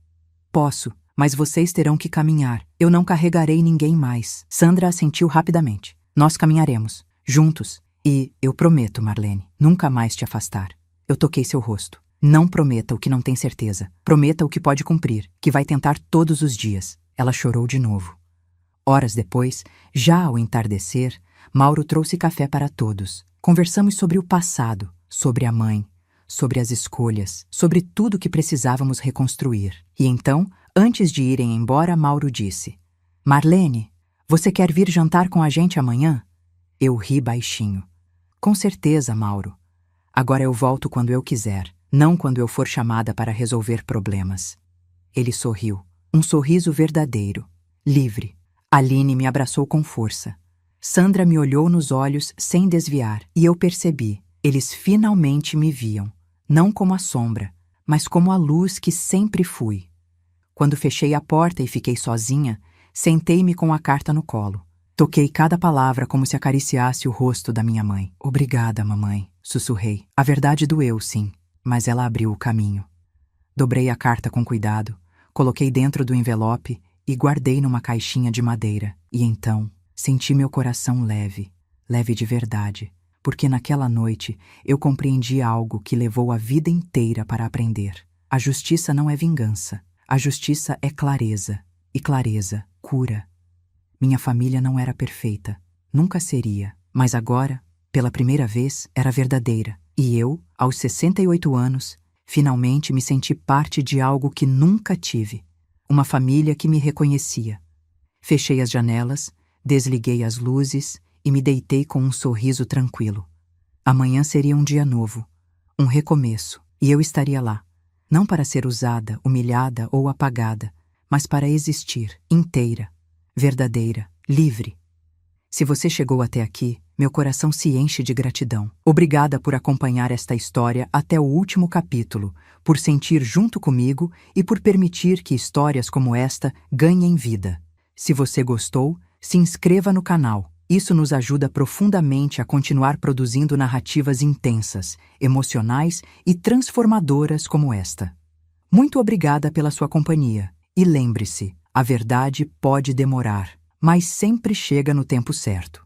Posso, mas vocês terão que caminhar. Eu não carregarei ninguém mais. Sandra assentiu rapidamente. Nós caminharemos, juntos. E, eu prometo, Marlene, nunca mais te afastar. Eu toquei seu rosto. Não prometa o que não tem certeza. Prometa o que pode cumprir, que vai tentar todos os dias. Ela chorou de novo. Horas depois, já ao entardecer, Mauro trouxe café para todos. Conversamos sobre o passado, sobre a mãe, sobre as escolhas, sobre tudo que precisávamos reconstruir. E então, antes de irem embora, Mauro disse: Marlene, você quer vir jantar com a gente amanhã? Eu ri baixinho. Com certeza, Mauro. Agora eu volto quando eu quiser, não quando eu for chamada para resolver problemas. Ele sorriu. Um sorriso verdadeiro, livre. Aline me abraçou com força. Sandra me olhou nos olhos sem desviar, e eu percebi. Eles finalmente me viam, não como a sombra, mas como a luz que sempre fui. Quando fechei a porta e fiquei sozinha, sentei-me com a carta no colo. Toquei cada palavra como se acariciasse o rosto da minha mãe. Obrigada, mamãe, sussurrei. A verdade doeu, sim, mas ela abriu o caminho. Dobrei a carta com cuidado, coloquei dentro do envelope e guardei numa caixinha de madeira. E então, senti meu coração leve, leve de verdade, porque naquela noite eu compreendi algo que levou a vida inteira para aprender. A justiça não é vingança. A justiça é clareza, e clareza cura. Minha família não era perfeita, nunca seria, mas agora, pela primeira vez, era verdadeira. E eu, aos 68 anos, finalmente me senti parte de algo que nunca tive. Uma família que me reconhecia. Fechei as janelas, desliguei as luzes e me deitei com um sorriso tranquilo. Amanhã seria um dia novo, um recomeço, e eu estaria lá. Não para ser usada, humilhada ou apagada, mas para existir, inteira, verdadeira, livre. Se você chegou até aqui, meu coração se enche de gratidão. Obrigada por acompanhar esta história até o último capítulo, por sentir junto comigo e por permitir que histórias como esta ganhem vida. Se você gostou, se inscreva no canal. Isso nos ajuda profundamente a continuar produzindo narrativas intensas, emocionais e transformadoras como esta. Muito obrigada pela sua companhia. E lembre-se, a verdade pode demorar, mas sempre chega no tempo certo.